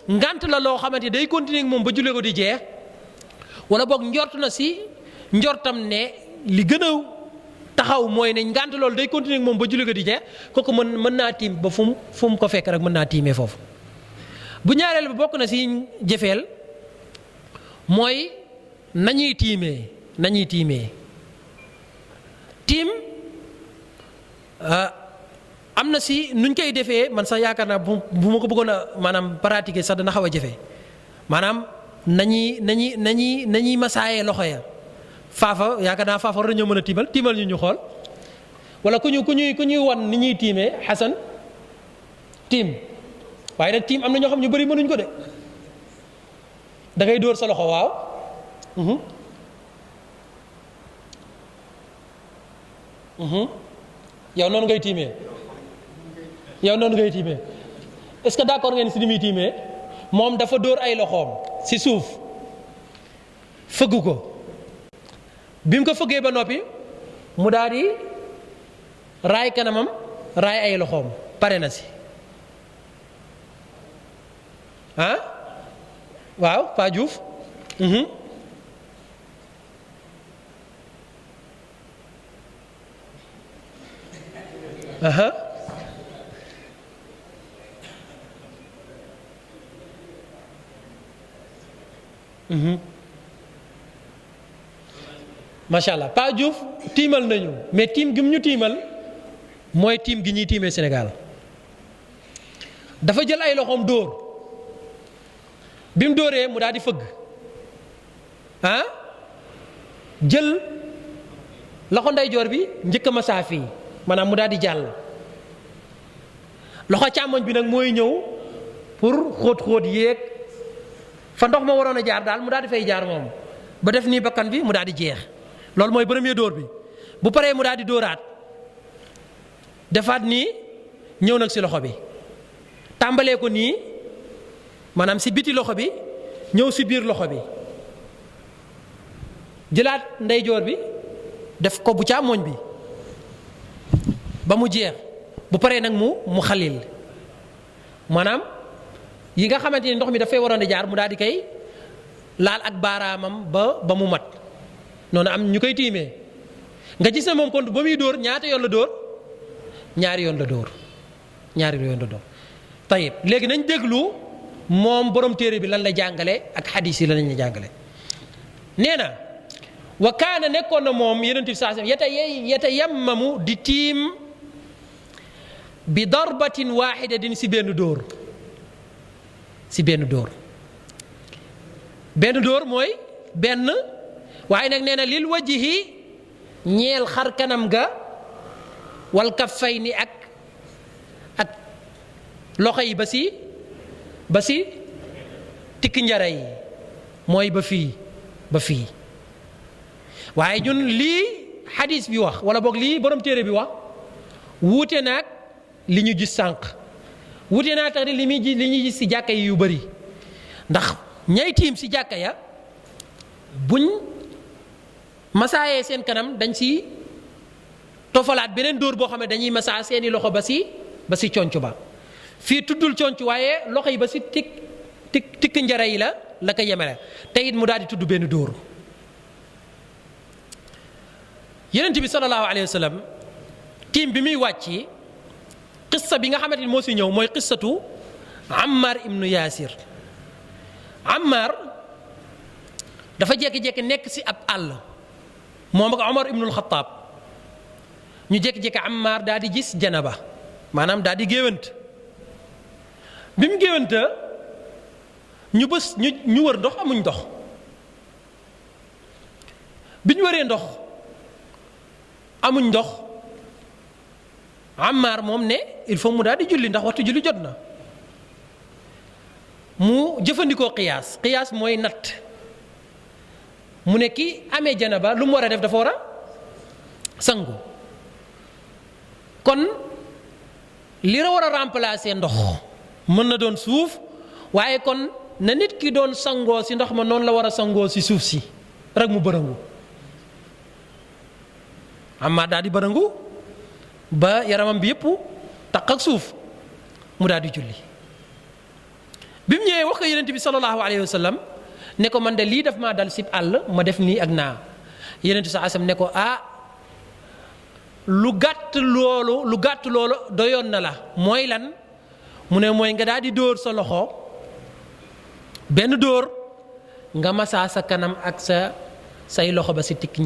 S1: ngant la loo xamante day continuer ak moom ba jullee ko di jeex wala boog njort na si njortam ne li gën a taxaw mooy ne ngant loolu day continuer ak moom ba jullee ko di jeex kooku mën naa tiim ba fu mu ko fekk rek mën naa tiimee foofu. bu ñaareel ba bokk na si jëfeel mooy nañuy tiimee tiim am na si nuñ koy defee man sax yaakaar naa bu ma ko bëggoon a maanaam pratiquer sax dana xaw a jafe maanaam nañuy masaayee loxo ya faafa yaakaar naa faafa war nañoo mën a tiimal ñu xool wala ku ñuy wan ni ñuy tiimee xasan tiim waaye nag tiim am na ñoo xam ñu bëri mënuñ ko de da ngay dóor sa loxo waaw yow noonu ngay tiimee est-ce que d'accord ngeen si ni muy tiimee moom dafa dóor ay loxoom si suuf fëgg ko bi mu ko fëggee ba noppi mu daal di raay kanamam raay ay loxoom pare na si waaw Pa Diouf macha allah Pa Diouf tiimal nañu mais tiim gi mu ñu tiimal mooy tiim gi ñuy tiimee Sénégal dafa jël ay loxoom dóor bi mu dóoree mu daal di fëgg jël loxo ndeyjoor bi njëkk a masaa fii maanaam mu daal di jàll loxo càmmoñ bi nag mooy ñëw pour xóot yéeg fa ndox ma waroon a jaar daal mu daal di fay jaar moom ba def nii bakkan bi mu daal di jeex loolu mooy premier dóor bi bu paree mu daal di dóoraat defaat nii ñëw nag si loxo bi tàmbalee ko nii maanaam si biti loxo bi ñëw si biir loxo bi jëlaat ndeyjoor bi def ko bu càmmoñ bi ba mu jeex bu paree nag mu xalil maanaam yi nga xamante ni ndox mi dafay waroon a jaar mu daal di koy laal ak baaraamam ba mu mat noonu am ñu koy tiimee nga gis ne moom kon ba muy dóor ñaata yoon la dóor ñaari yoon la dóor tayib léegi nañ déglu moom borom téere bi lan la jàngale ak xadiis yi lan la jàngale nee na wa kaana nekkoon na moom yonent bi saa yatayammamu di tiim bi darbatin waaxidatin si benn dóor benn dóor mooy benn waaye nag nee na lil wajhi ñeel xar kanam ga wal kaffayni ak loxo yi ba si tikki njara yi mooy ba fii waaye ñun lii xadis bi wax wala boog lii borom téere bi wax wuute naag li ñu gis sànq wuute naa tax li ñuy gis si jàkka yi yu bëri ndax ñay tiim si jàkka ya buñ masaayee seen kanam dañ si tofalaat beneen dóor boo xam ne dañuy masaa seeni loxo ba si conc ba fii tuddul conc waaye loxo yi ba si tikk njara yi la ko yemele te it mu daal di tudd benn dóor yonent bi sallallahu alayhi wa sallam tiim bi muy wàcc qissa bi nga xamante ni moo si ñëw mooy qissatu Ammar ibnu Yaasir Ammar dafa jékki-jékki nekk si ab àll moom ak Omar ibnul Xataab ñu jékki-jékki Ammar daal di gis janaba maanaam daal di géwant bi mu géwanta ñu wër ndox amuñ ndox bi ñu wëree ndox amuñ ndox Ammar moom ne il faut mu daal di julli ndax waxtu julli jot na mu jëfandikoo qiyaas mooy natt mu ne ki amee janaba lu mu war a def dafa war a sangu kon li war a remplacer ndox mën na doon suuf waaye kon na nit ki doon sangoo si ndox ma noonu la war a sangoo si suuf si rek mu bërëngu Ammar daal di bërëngu ba yaramam bi yëpp taq ak suuf mu daal di julli bi mu ñëwee wax ko yonent bi sallallahu alayhi wa sallam ne ko man de lii daf maa dal sib àll ma def nii ak naa yonent bi sallallahu alayhi wa sallam ne ko lu gàtt loolu doyoon na la mooy lan mu ne mooy nga daal di dóor sa loxo benn dóor nga masaa sa kanam ak say loxo ba si tikki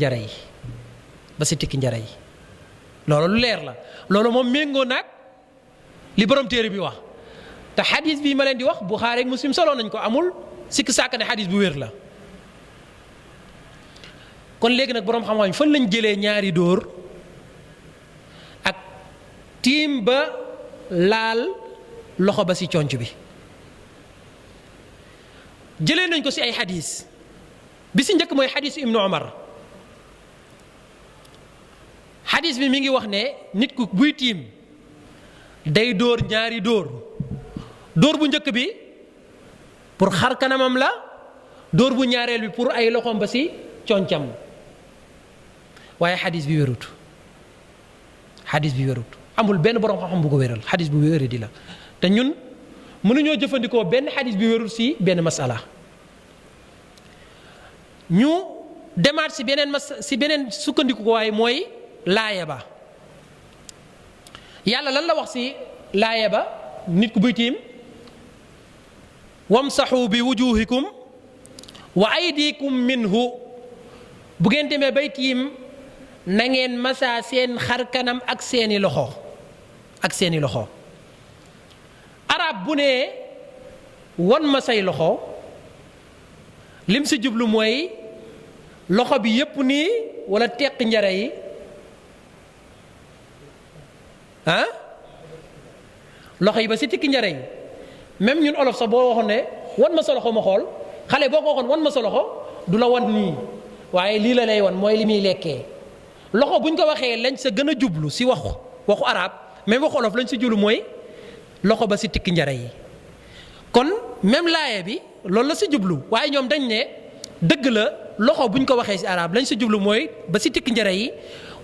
S1: njara yi loolu lu leer la loolu moom méngoo naag li borom téere bi wax te xadis bii ma leen di wax Buxaari ak Muslim solo nañ ko amul sikk sàkk ne xadis bu wér la kon léegi nag borom xam-xam fan lañ jëlee ñaari dóor ak tiim ba laal loxo ba si conc bi jëlee nañ ko si ay xadis bi si njëkk mooy xadisu Ibnu Umar xadis bi mi ngi wax ne nit ku buy tiim day dóor ñaari dóor bu njëkk bi pour xar kanamam la dóor bu ñaareel bi pour ay loxoom ba si concam waaye xadis bi wérut amul benn borom xam-xam bu ko wéral xadis bu wéré di la te ñun mënuñoo jëfandikoo benn xadis bi wérul si benn masala ñu demaat si beneen sukkandiku ko waaye mooy laaya ba yàlla lan la wax si laaya ba nit ku buy tiim wamsaxu bi wujuhikum wa aydikum minhu bu ngeen demee bay tiim na ngeen masaa seen xar kanam ak seeni loxo arab bu ne won ma say loxo lim si jublu mooy loxo bi yépp nii wala teq njare yi loxo yi ba si tikki njare yi même ñun olof sax boo waxoon ne wan ma sa loxo ma xool xale boo ko waxoon wan ma sa loxo du la wan nii waaye lii la lay wan mooy li muy lekkee loxo buñ ko waxee lañ sa gën a jublu si waxu arab même waxu olof lañ si jublu mooy loxo ba si tikki njare yi kon même laaya bi loolu la si jublu waaye ñoom dañ ne dëgg la loxo buñ ko waxee si arab lañ si jublu mooy ba si tikki njare yi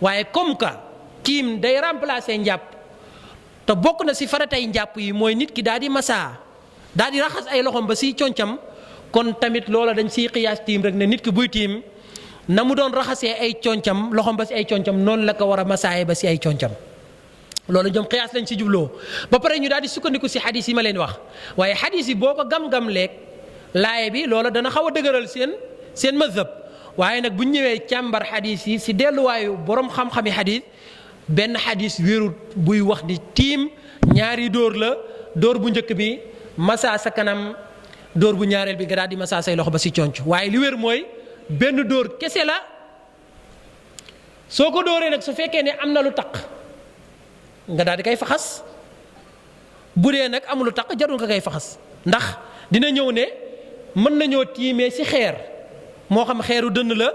S1: waaye comme que tiim day remplacer njàpp te bokk na si faratay njàpp yi mooy nit ki daal di masaa daal di raxas ay loxoom ba si concam kon tamit loola dañ siy xiyaas tiim rek ne nit ki buy tiim na mu doon raxasee ay concam loxoom ba si ay concam noonu la ko war a masaaye ba si ay concam loolu ñoom xiyaas lañ si jubloo ba pare ñu daal di sukkandiku si xadis yi ma leen wax waaye xadis yi boo ko gam-gam leeg laaye bi loola dana xaw a dëgëral seen mazhab waaye nag bu ñu ñëwee càmbar xadis yi si delluwaayu borom xam-xami xadis benn xadis wérut buy wax ni tiim ñaari dóor la dóor bu njëkk bi massa sa kanam dóor bu ñaareel bi nga daal di massa say loxo ba si conc waaye li wér mooy benn dóor kese la soo ko dóoree nag su fekkee ne am na lu taq nga daal di koy faxas bu dee nag amul lu taq jarul nga koy faxas ndax dina ñëw ne mën nañoo tiimee si xeer moo xam xeeru dënn la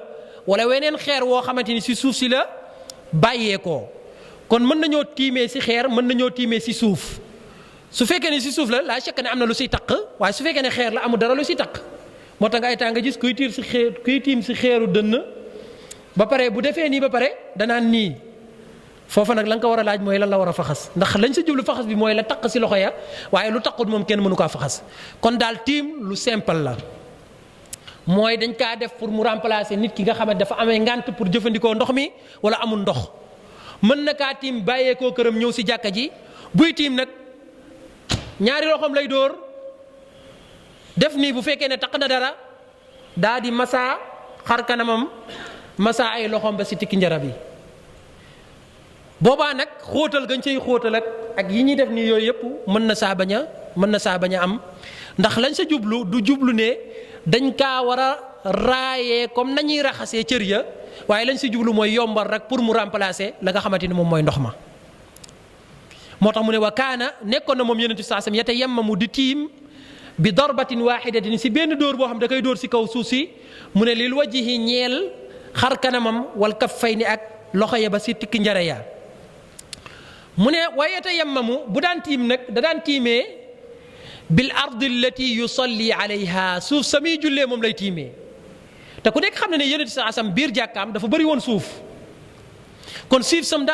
S1: wala weneen xeer woo xamante ni si suuf si la bàyyeekoo kon mën nañoo tiimee si xeer mën nañoo tiimee si suuf su fekkee ne si suuf la laa chekk ne am na lu siy taq waaye su fekkee ne xeer la amul dara lu siy taq moo tax nga ay temps nga gis kuy tiim si xeeru dënn ba pare bu defee nii ba pare danaan nii foofa nag la nga ko war a laaj mooy lan la war a faxas ndax lañ sa jublu faxas bi mooy la taq si loxo ya waaye lu taqut moom kenn mënu kaa faxas kon daal tiim lu simple la mooy dañ kaa def pour mu remplacer nit ki nga xamante dafa amee ngànt pour jëfandikoo ndox mi wala amul ndox mën na kaa tiim bàyyeekoo këram ñëw si jàkka ji buy tiim nag ñaari loxoom lay dóor def nii bu fekkee ne taq na dara daa di massa xar kanamam massa ay loxoom ba si tikki njarab yi boobaa nag xóotal gañ cay xóotal ak yi ñuy def nii yooyu yëpp mën na saa bañ a am ndax lañ sa jublu du jublu ne dañ kaa war a raayee comme nañuy raxasee cër ya waaye lañ si jublu mooy yombal rek pour mu remplacer la nga xamante ni moom mooy ndox ma moo tax mu ne wa kaana nekkoon na moom yonent bi saasam yatayammamu di tiim bi darbatin waaxidatin si benn dóor boo xam da koy dóor si kaw suuf si mu ne lil wajhi ñeel xar kanamam wal kaffayni ak loxo ya ba si tikki njare ya mu ne wa yatayammamu bu daan tiim nag da daan tiimee bil ardi allati yusalli alayha suuf samiy jullee moom lay tiimee te ku nekk xam ne ne yonent sa asam biir jàkkaam dafa bëri woon suuf kon suuf sam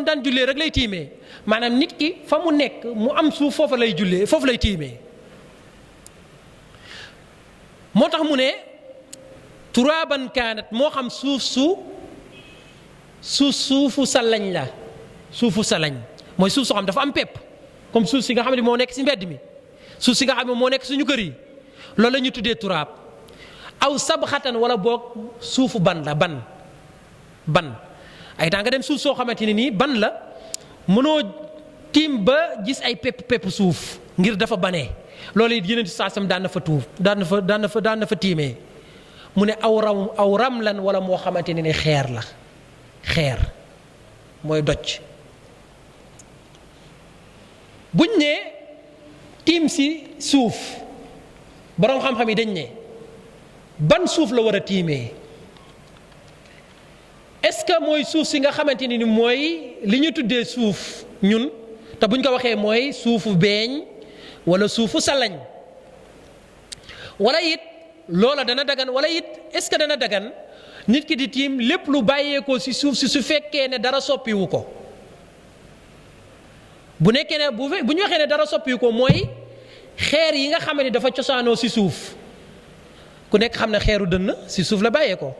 S1: daan jullee rek lay tiimee maanaam nit ki fa mu nekk mu am suuf foofa lay jullee foofu lay tiimee moo tax mu ne turaaban kaanat moo xam suufu salañ la suufu salañ mooy suuf soo xam dafa am pepp comme suuf si nga xam ne moo nekk si mbedd mi suuf si nga xam ne moo nekk suñu kër yi loolu la ñu tuddee turaab aw sabxatan wala boog suufu ban la ban ay temps nga dem suuf soo xamante ne nii ban la mënoo tiim ba gis ay pepp suuf ngir dafa banee loolu it yeneen saasam daan na fa tiimee mu ne aw ramlan wala moo xamante ne ni xeer mooy doj buñ ne tiim si suuf boroom xam-xam yi dañ ne ban suuf la war a tiimee est-ce que mooy suuf si nga xamante ni mooy li ñu tuddee suuf ñun te buñ ko waxee mooy suufu beeñ wala suufu salañ wala it loola dana dagan wala it est-ce que dana dagan nit ki di tiim lépp lu bàyyeekoo si suuf si su fekkee ne dara soppiwu ko bu nekkee ne bu ñu waxee ne dara soppiwu ko mooy xeer yi nga xam ne dafa cosaanoo si suuf ku nekk xam ne xeeru dënn si suuf la bàyyeekoo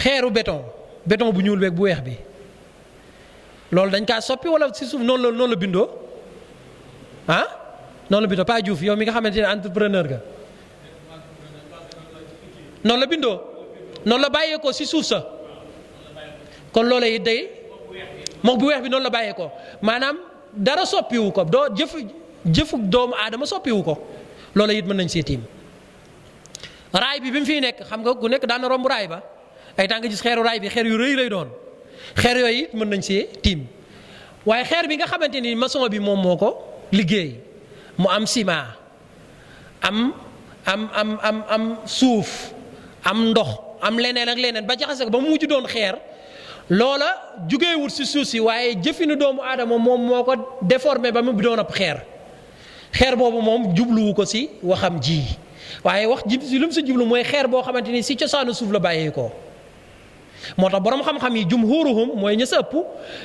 S1: xeeru béton bu ñuul beeg bu weex bi loolu dañ kaa soppi wala si suuf noonu la bindoo ah noonu la bindoo Pa Diouf yow mi nga xamante ne entrepreneur ga noonu la bindoo noonu la bàyyeekoo si suuf sa kon loola it day moom bu weex bi noonu la bàyyeekoo maanaam dara soppiwu ko jëfu doomu aadama soppiwu ko loola it mën nañ see tiim raay bi mu fiy nekk xam nga ku nekk daan na romb raay ba ay temps nga gis xeeru raay bi xeer yu rëy lay doon xeer yooyu it mën nañ see tiim waaye xeer bi nga xamante ni maçon bi moom moo ko liggéey mu am ciment am suuf am ndox am leneen ak leneen ba jaxase ko ba mu mujj doon xeer loola jugeewut si suuf si waaye jëfinu doomu aadama moom moo ko déformé ba mu doon ab xeer boobu moom jubluwu ko si waxam ji waaye wax ji si lu mu si jublu mooy xeer boo xamante ni si cosaanu suuf la bàyyeekoo moo tax boroom xam-xam yi jumhuruhum mooy ña sa ëpp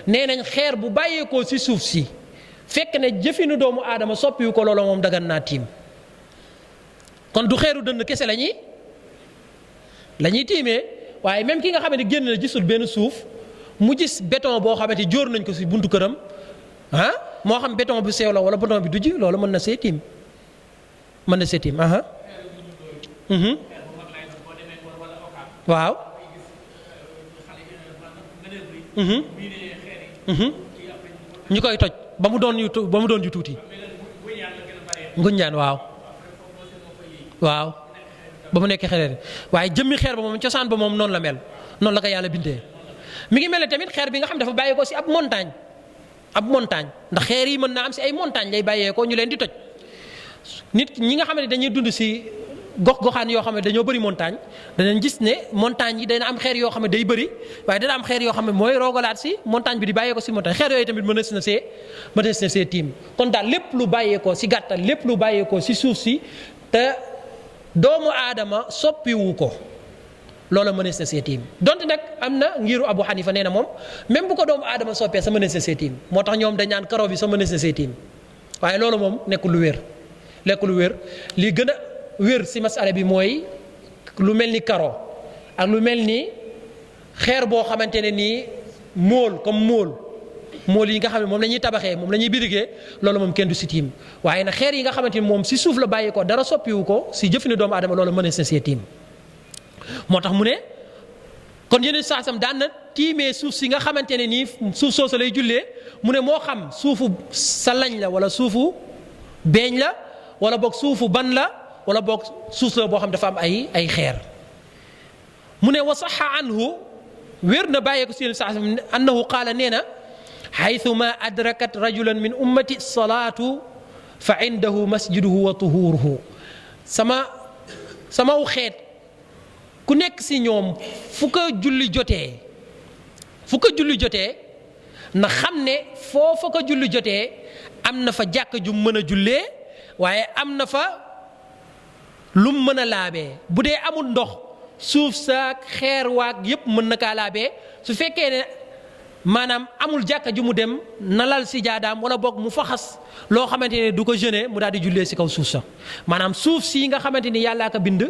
S1: nee nañ xeer bu bàyyeekoo si suuf si fekk ne jëfinu doomu aadama soppiwu ko loola moom dagan naa tiim kon du xeeru dënn kese la ñuy tiimee waaye même ki nga xam ne génn na gisul benn suuf mu gis béton boo xamante jóor nañ ko si buntu këram moo xam béton bu sew la wala béton bi du ji loolu mën na see tiim waaw. ñu koy toj ba mu doon ju tuuti. nguññaan waaw. waaw ba mu nekk xeer waaye jëmmi xeer ba moom cosaan ba moom noonu la mel noonu la ko yàlla bindee mi ngi mel ne tamit xeer bi nga xam dafa bàyyeekoo si ab montagne ndax xeer yi mën naa am si ay montagne lay bàyyeekoo ñu leen di toj nit ñi nga xam ne dañuy dund si gox-goxaan yoo xam ne dañoo bëri montagne danañ gis ne montagne yi dana am xeer yoo xam ne day bëri waaye dana am xeer yoo xam ne mooy roogalaat si montagne bi di bàyyeekoo si montagne xeer yooyu tamit mënees na see tiim kon daal lépp lu bàyyeekoo si gàttal lépp lu bàyyeekoo si suuf si te doomu aadama soppiwu ko loola mënees na see tiim donte nag am na ngiru Abu Hanifa nee na moom même bu ko doomu aadama soppee sa mënees na see tiim moo tax ñoom dañ naan karo bi sa mënees na see tiim waaye loolu moom nekkul lu wér li gën a wér si masala bi mooy lu mel ni karo ak lu mel ni xeer boo xamante ne nii mool yi nga xam ne moom la ñuy tabaxee moom la ñuy birigee loolu moom kenn du si tiim waaye nag xeer yi nga xamante ni moom si suuf la bàyyi ko dara soppiwu ko si jëfini doomu aadama loolu mënees na see tiim moo tax mu ne kon yeneen saasam daan na tiimee suuf si nga xamante ne nii suuf soosu lay jullee mu ne moo xam suufu salañ la wala suufu beeñ la wala boog suufu ban la wala boog suuf la boo xam dafa am ay xeer mu ne wa saxa anhu wér na bàyyee ko si yeneen saasam annahu qaala nee na xaytuma adrakat rajulan min ummati salaatu fa indahu masjiduhu wa tuhuruhu sama xeet ku nekk si ñoom fu ko julli jotee na xam ne foofa ko julli jotee am na fa jàkk ju mën a jullee waaye am na fa lum mën a laabee bu dee amul ndox suuf saak xeer waak yépp mën na kaa laabee su fekkee ne maanaam amul jàkka ju mu dem na lal si jaadaam wala boog mu faxas loo xamante ne du ko gêner mu daal di jullee si kaw suuf sax maanaam suuf si nga xamante ni yàllaa ko bind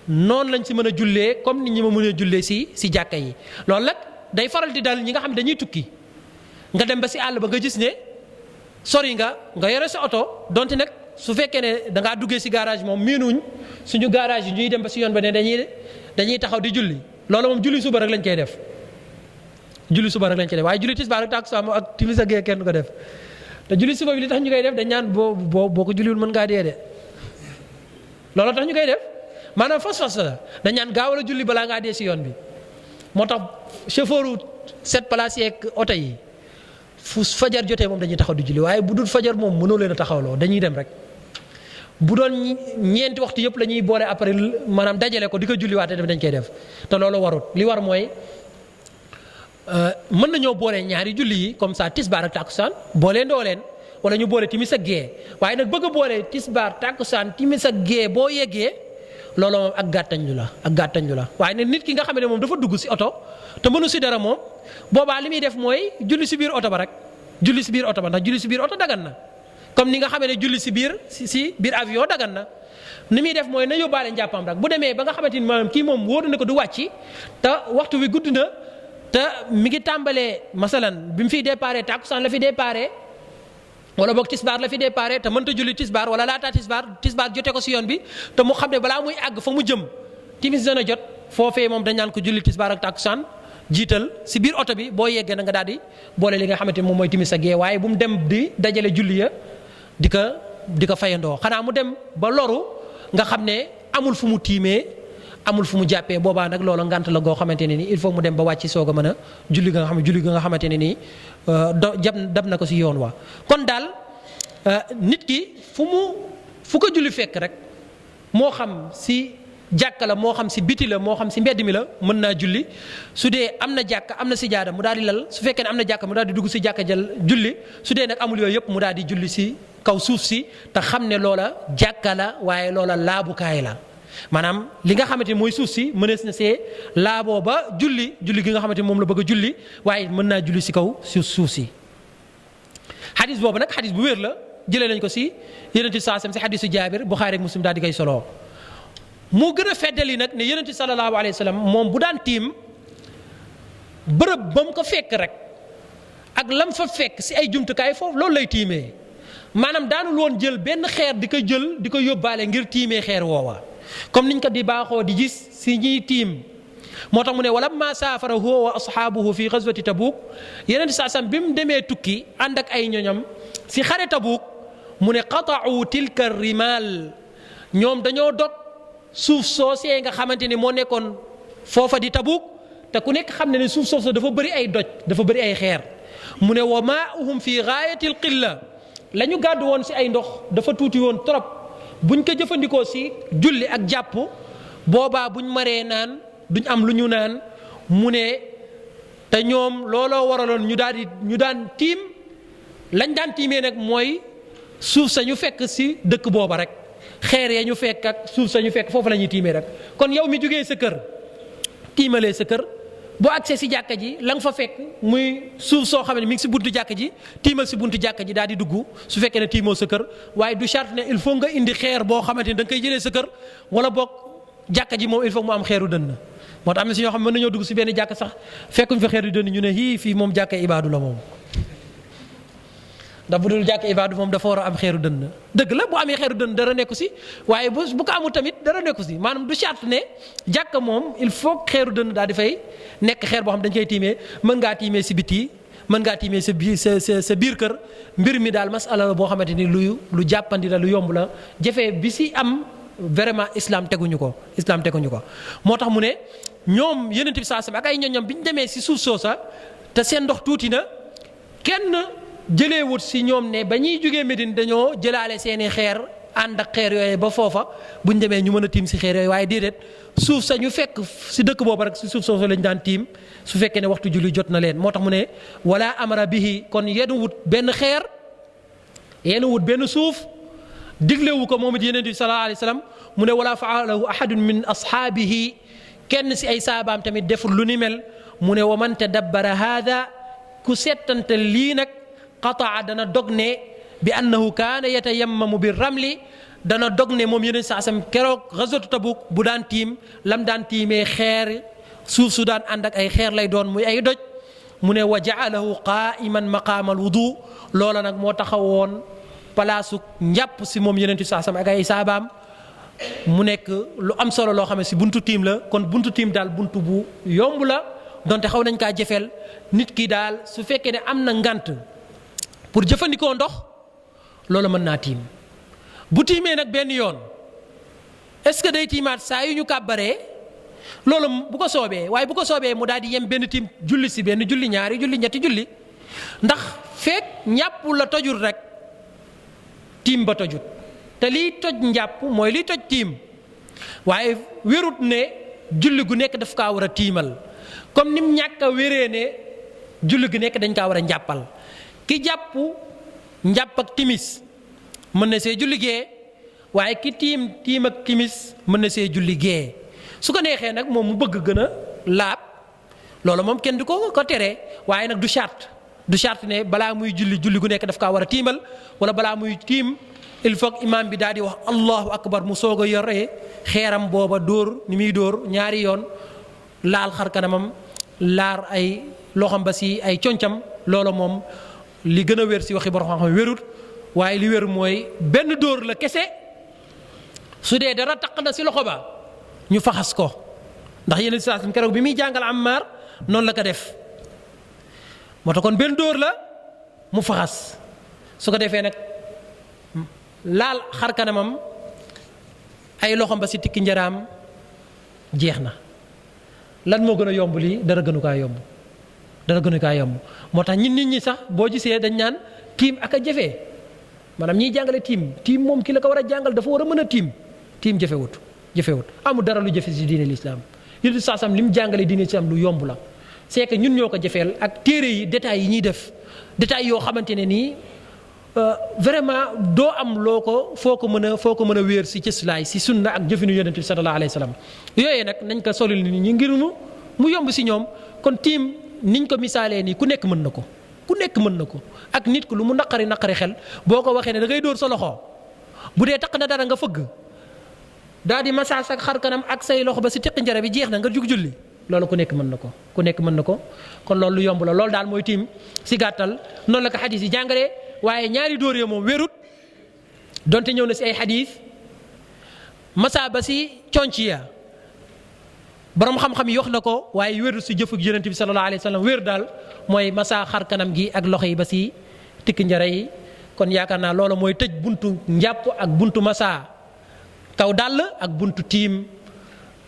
S1: noonu lañ si mën a jullee comme nit ñi ma mën a jullee si jàkka yi loolu nag day faral di dal ñi nga xam ne dañuy tukki nga dem ba si àll ba nga gis ne sori nga yore sa oto donte nag su fekkee ne da ngaa duggee si garage moom miinuñ suñu garage yi ñuy dem ba si yoon ba ne dañuy taxaw di julli loolu moom julli suba rek lañ koy def waaye julli tisbaar ak takkusaan ak timis ak gee kenn ko def te julli suba bi li tax ñu koy def dañ ñaan boo ko julliwul mën ngaa dee de loolu tax ñu koy def maanaam fas la dañ ñaan gaaw la julli balaa ngaa dee si yoon bi moo tax chauffeur sept places yeeg oto yi fu fajar jotee moom dañuy taxaw di julli waaye bu dul fajar moom mënoo leen a taxawloo dañuy dem rek bu doon ñeenti waxtu yëpp la ñuy boole après maanaam dajale ko di ko julliwaate def dañ koy def te loolu warut li war mooy mën nañoo boole ñaari julli yi comme ça tisbaar ak takkusaan boole ndoo leen wala ñu boole timis ak gée waaye nag bëgg a boole tisbaar takkusaan timis ak gée boo yeggee loolu moom ak gàttañlu la waaye nag nit ki nga xam ne moom dafa dugg si oto te mënu si dara moom boobaa li muy def mooy julli si biir oto ba rek julli si biir oto ba ndax julli si biir oto dagan na comme ni nga xam ne julli si biir avion dagan na ni muy def mooy na yóbbaale njàppam rek bu demee ba nga xamante ni maanaam kii moom wóor na ko du wàcc te waxtu wi gudd na te mi ngi tàmbalee masalan bi mu fiy déparé takkusaan la fi déparé wala boog tisbaar la fi déparé te mënta julli tisbaar wala laata tisbaar jote ko si yoon bi te mu xam ne balaa muy àgg fa mu jëm timis dana jot foofee moom dañ naan ko julli tisbaar ak takkusaan jiital si biir oto bi boo yeggee na nga daal di boole li nga xamante ni moom mooy timis ak gee waaye bu mu dem di dajale julli ya di ko fayandoo xanaa mu dem ba loru nga xam ne amul fu mu tiimee amul fu mu jàppee boobaa nag loola ngant la goo xamante ne nii il faut mu dem ba wàcc soog a mën a julli ga nga xamante ne nii dab na ko si yoon wa kon daal nit ki fu ko julli fekk rek moo xam si jàkka la moo xam si biti la moo xam si mbedd mi la mën naa julli su dee am na jàkka am na sijaada mu daal di lal su fekkee ne am na jàkka mu daal di dugg si jàkka jël julli su dee nag amul yooyu yëpp mu daal di julli si kaw suuf si te xam ne loola jàkka la waaye loola laabukaay la maanaam li nga xamante ni mooy suuf si mënees na see laaboo ba julli gi nga xamante ni moom la bëgg a julli waaye mën naa julli si kaw suuf si. xadis boobu nag xadis bu wér la jëlee nañ ko si Yonent bi saasam si xadisu Jaabir Buxaari ak Muslim daal di koy soloo moo gën a feddali nag ne Yonent bi sallallahu alayhi wa sallam moom bu daan tiim bërëb ba mu ko fekk rek ak lam fa fekk si ay jumtukaay foofu loolu lay tiimee maanaam daanul woon jël benn xeer di ko yóbbaale ngir tiimee xeer woowa comme niñ ko di baaxoo di gis si ñiy tiim moo tax mu ne walamma saafara huwa wa ashaabuhu fi gazwati Tabuk yeneen saa sam bi mu demee tukki ànd ak ay ñoñam si xare Tabuk mu ne qata'u tilka rimal ñoom dañoo dog suuf soosee nga xamante ni moo nekkoon foofa di Tabuk te ku nekk xam ne ne suuf soosu dafa bëri ay doj dafa bëri ay xeer mu ne wa maa'uhum fi gaayatil qilla la ñu gàddu woon si ay ndox dafa tuuti woon trop buñ ko jëfandikoo si julli ak jàpp boobaa buñ maree naan duñ am lu ñu naan mu ne te ñoom looloo waraloon ñu daan tiim lañ daan tiimee nag mooy suuf sa ñu fekk si dëkk booba rek xeer ya ñu fekk ak suuf sa ñu fekk foofu la ñuy tiimee rek kon yow mi jógee sa kër tiimalee sa kër boo agsee si jàkka ji la nga fa fekk muy suuf soo xam ne mi ngi si buntu jàkka ji tiimal si buntu jàkka ji daal di dugg su fekkee ne tiimoo sa kër waaye du charte ne il faut nga indi xeer boo xamante ni da nga koy jëlee sa kër wala boog jàkka ji moom il faut mu am xeeru dënn moo tax am na si ñoo xam ne mën nañoo dugg si benn jàkka sax fekkuñ fa xeeru dënn ñu ne fii moom jàkka ibaadu la moom ndax bu dul jàkka ibaadu moom dafa war a am xeeru dënn dëgg la bu amee xeeru dënn dara nekku si waaye bu ko amul tamit dara nekku si maanaam du charte ne jàkka moom il faut xeeru dënn daal di fay nekk xeer boo xam dañ koy tiimee mën ngaa tiimee si biti mën ngaa tiimee sa biir kër mbir mi daal masala la boo xamante ni lu jàppandi la lu yomb la jafe bi si am vraiment islam teguñu ko moo tax mu ne ñoom Yonent bi saa ak ay ñoñam bi ñu demee si suuf soosa te seen ndox tuuti na kenn jëlee wut si ñoom ne ba ñuy jógee Médine dañoo jëlaale seeni xeer ànd ak xeer yooyu ba foofa bu ñu demee ñu mën a tiim si xeer yooyu waaye déedéet suuf sa ñu fekk si dëkk boobu rek si suuf soosu lañ daan tiim su fekkee ne waxtu julli jot na leen moo tax mu ne wala amara bihi kon yéen wut benn xeer yéen wut benn suuf diglewu ko moom it Yonent bi sallallahu alayhi wa sallam mu ne wala faalahu ahadun min ashaabihi kenn si ay saabaam tamit deful lu ni mel mu ne wa man tadabbara haada ku settantal lii nag qataa dana dog ne bi annahu kaana yatayammamu bi ramli dana dog ne moom Yonent saa sam keroog gazwatu Tabuk bu daan tiim lam daan tiimee xeer suuf su daan ànd ak ay xeer lay doon muy ay doj mu ne wa ja'alahu qaa'iman maqaamal wudu loola nag moo taxawoon palaasu njàpp si moom Yonent saa sam ak ay saabaam mu nekk lu am solo loo xam ne si buntu tiim la kon buntu tiim daal buntu bu yomb la donte xaw nañ kaa jëfeel nit ki daal su fekkee ne am na ngant pour jëfandikoo ndox loolu mën naa tiim bu tiimee nag benn yoon est-ce que day tiimaat saa yu ñu kàbbaree loolu bu ko soobee waaye bu ko soobee mu daal di yem benn tiim julli si benn julli ñaari julli ñetti julli ndax fekk ñàpp la tojul rek tiim ba tojut te liy toj njàpp mooy liy toj tiim waaye wérut ne julli gu nekk daf kaa war a tiimal comme nim ñàkk a wéree ne julli gu nekk dañ kaa war a njàppal ki jàpp njàpp ak timis mën na see julli gee waaye ki tiim ak timis mën na see julli gee su ko neexee nag moom mu bëgg gën a laab loolu moom kenn du ko tere waaye nag du charte ne balaa muy julli gu nekk daf kaa war a tiimal wala balaa muy tiim il faut que imam bi daal di wax allahu akbar mu soog a yoree xeeram booba dóor ni muy dóor ñaari yoon laal xar kanamam laar ay loxam ba si ay concam loolu moom li gën a wér si waxi borom xam-xam wérut waaye li wér mooy benn dóor la kese su dee dara taq na si loxo ba ñu faxas ko ndax Yonent saa sam keroog bi muy jàngal Ammar noonu la ko def moo tax kon benn dóor la mu faxas su ko defee nag laal xar kanamam ay loxom ba si tikki njaraam jeex na lan moo gën a yomb lii dara gënu kaa yomb moo tax nit ñi sax boo gisee dañ naan tiim ak a jafee maanaam ñiy jàngale tiim moom ki la ko war a jàngal dafa war a mën a tiim jafewut amul dara lu jafe si diine l'islam Yonent saa sam li mu jàngale diine l'islam lu yomb la c'est que ñun ñoo ko jafeel ak téere yi détails yi ñuy def détails yoo xamante ne nii vraiment doo am loo ko foo ko mën a wéer si cëslaay si sunna ak jëfinu Yonent bi sallallahu alayhi wa sallam yooyee nag nañ ko solil nit ñi ngir mu yomb si ñoom kon tiim niñ ko misaalee nii ku nekk mën na ko ak nit ku lu mu naqari xel boo ko waxee ne da ngay dóor sa loxo bu dee taq na dara nga fëgg daal di massage ak xar kanam ak say loxo ba si tiqi njara bi jeex na nga jug julli loolu ku nekk mën na ko kon loolu lu yomb la loolu daal mooy tiim si gàttal noonu la ko xadis yi jàngalee waaye ñaari dóor yi moom wérut donte ñëw na si ay xadis masa ba si conc ya borom xam-xam yi wax na ko waaye wér si jëfug yonent bi sallallahu alayhi wa sallam wér daal mooy masa xar kanam gi ak loxo yi ba si tikk njare yi kon yaakaar naa loolu mooy tëj buntu njàpp ak buntu masa kaw dàll ak buntu tiim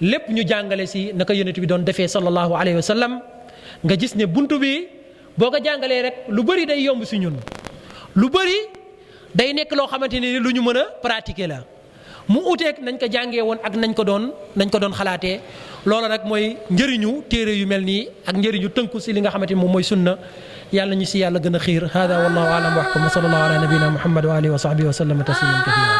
S1: lépp ñu jàngale si naka yonent bi doon defee sallallahu alayhi wa sallam nga gis ne buntu bi boo ko jàngalee rek lu bëri day yomb si ñun lu bëri day nekk loo xamante ni lu ñu mën a pratiquer la mu uteeg nañ ko jàngee woon ak nañ ko doon xalaatee loolu nag mooy njëriñu téere yu mel nii ak njëriñu tënku si li nga xamante ni moom mooy sunna yàlla ñu si yàlla gën a xiir hada wallahu alam wa ahkam wa sallallahu ala nabina muhammad wa alihi wa sahbihi wa sallam tasliman kathira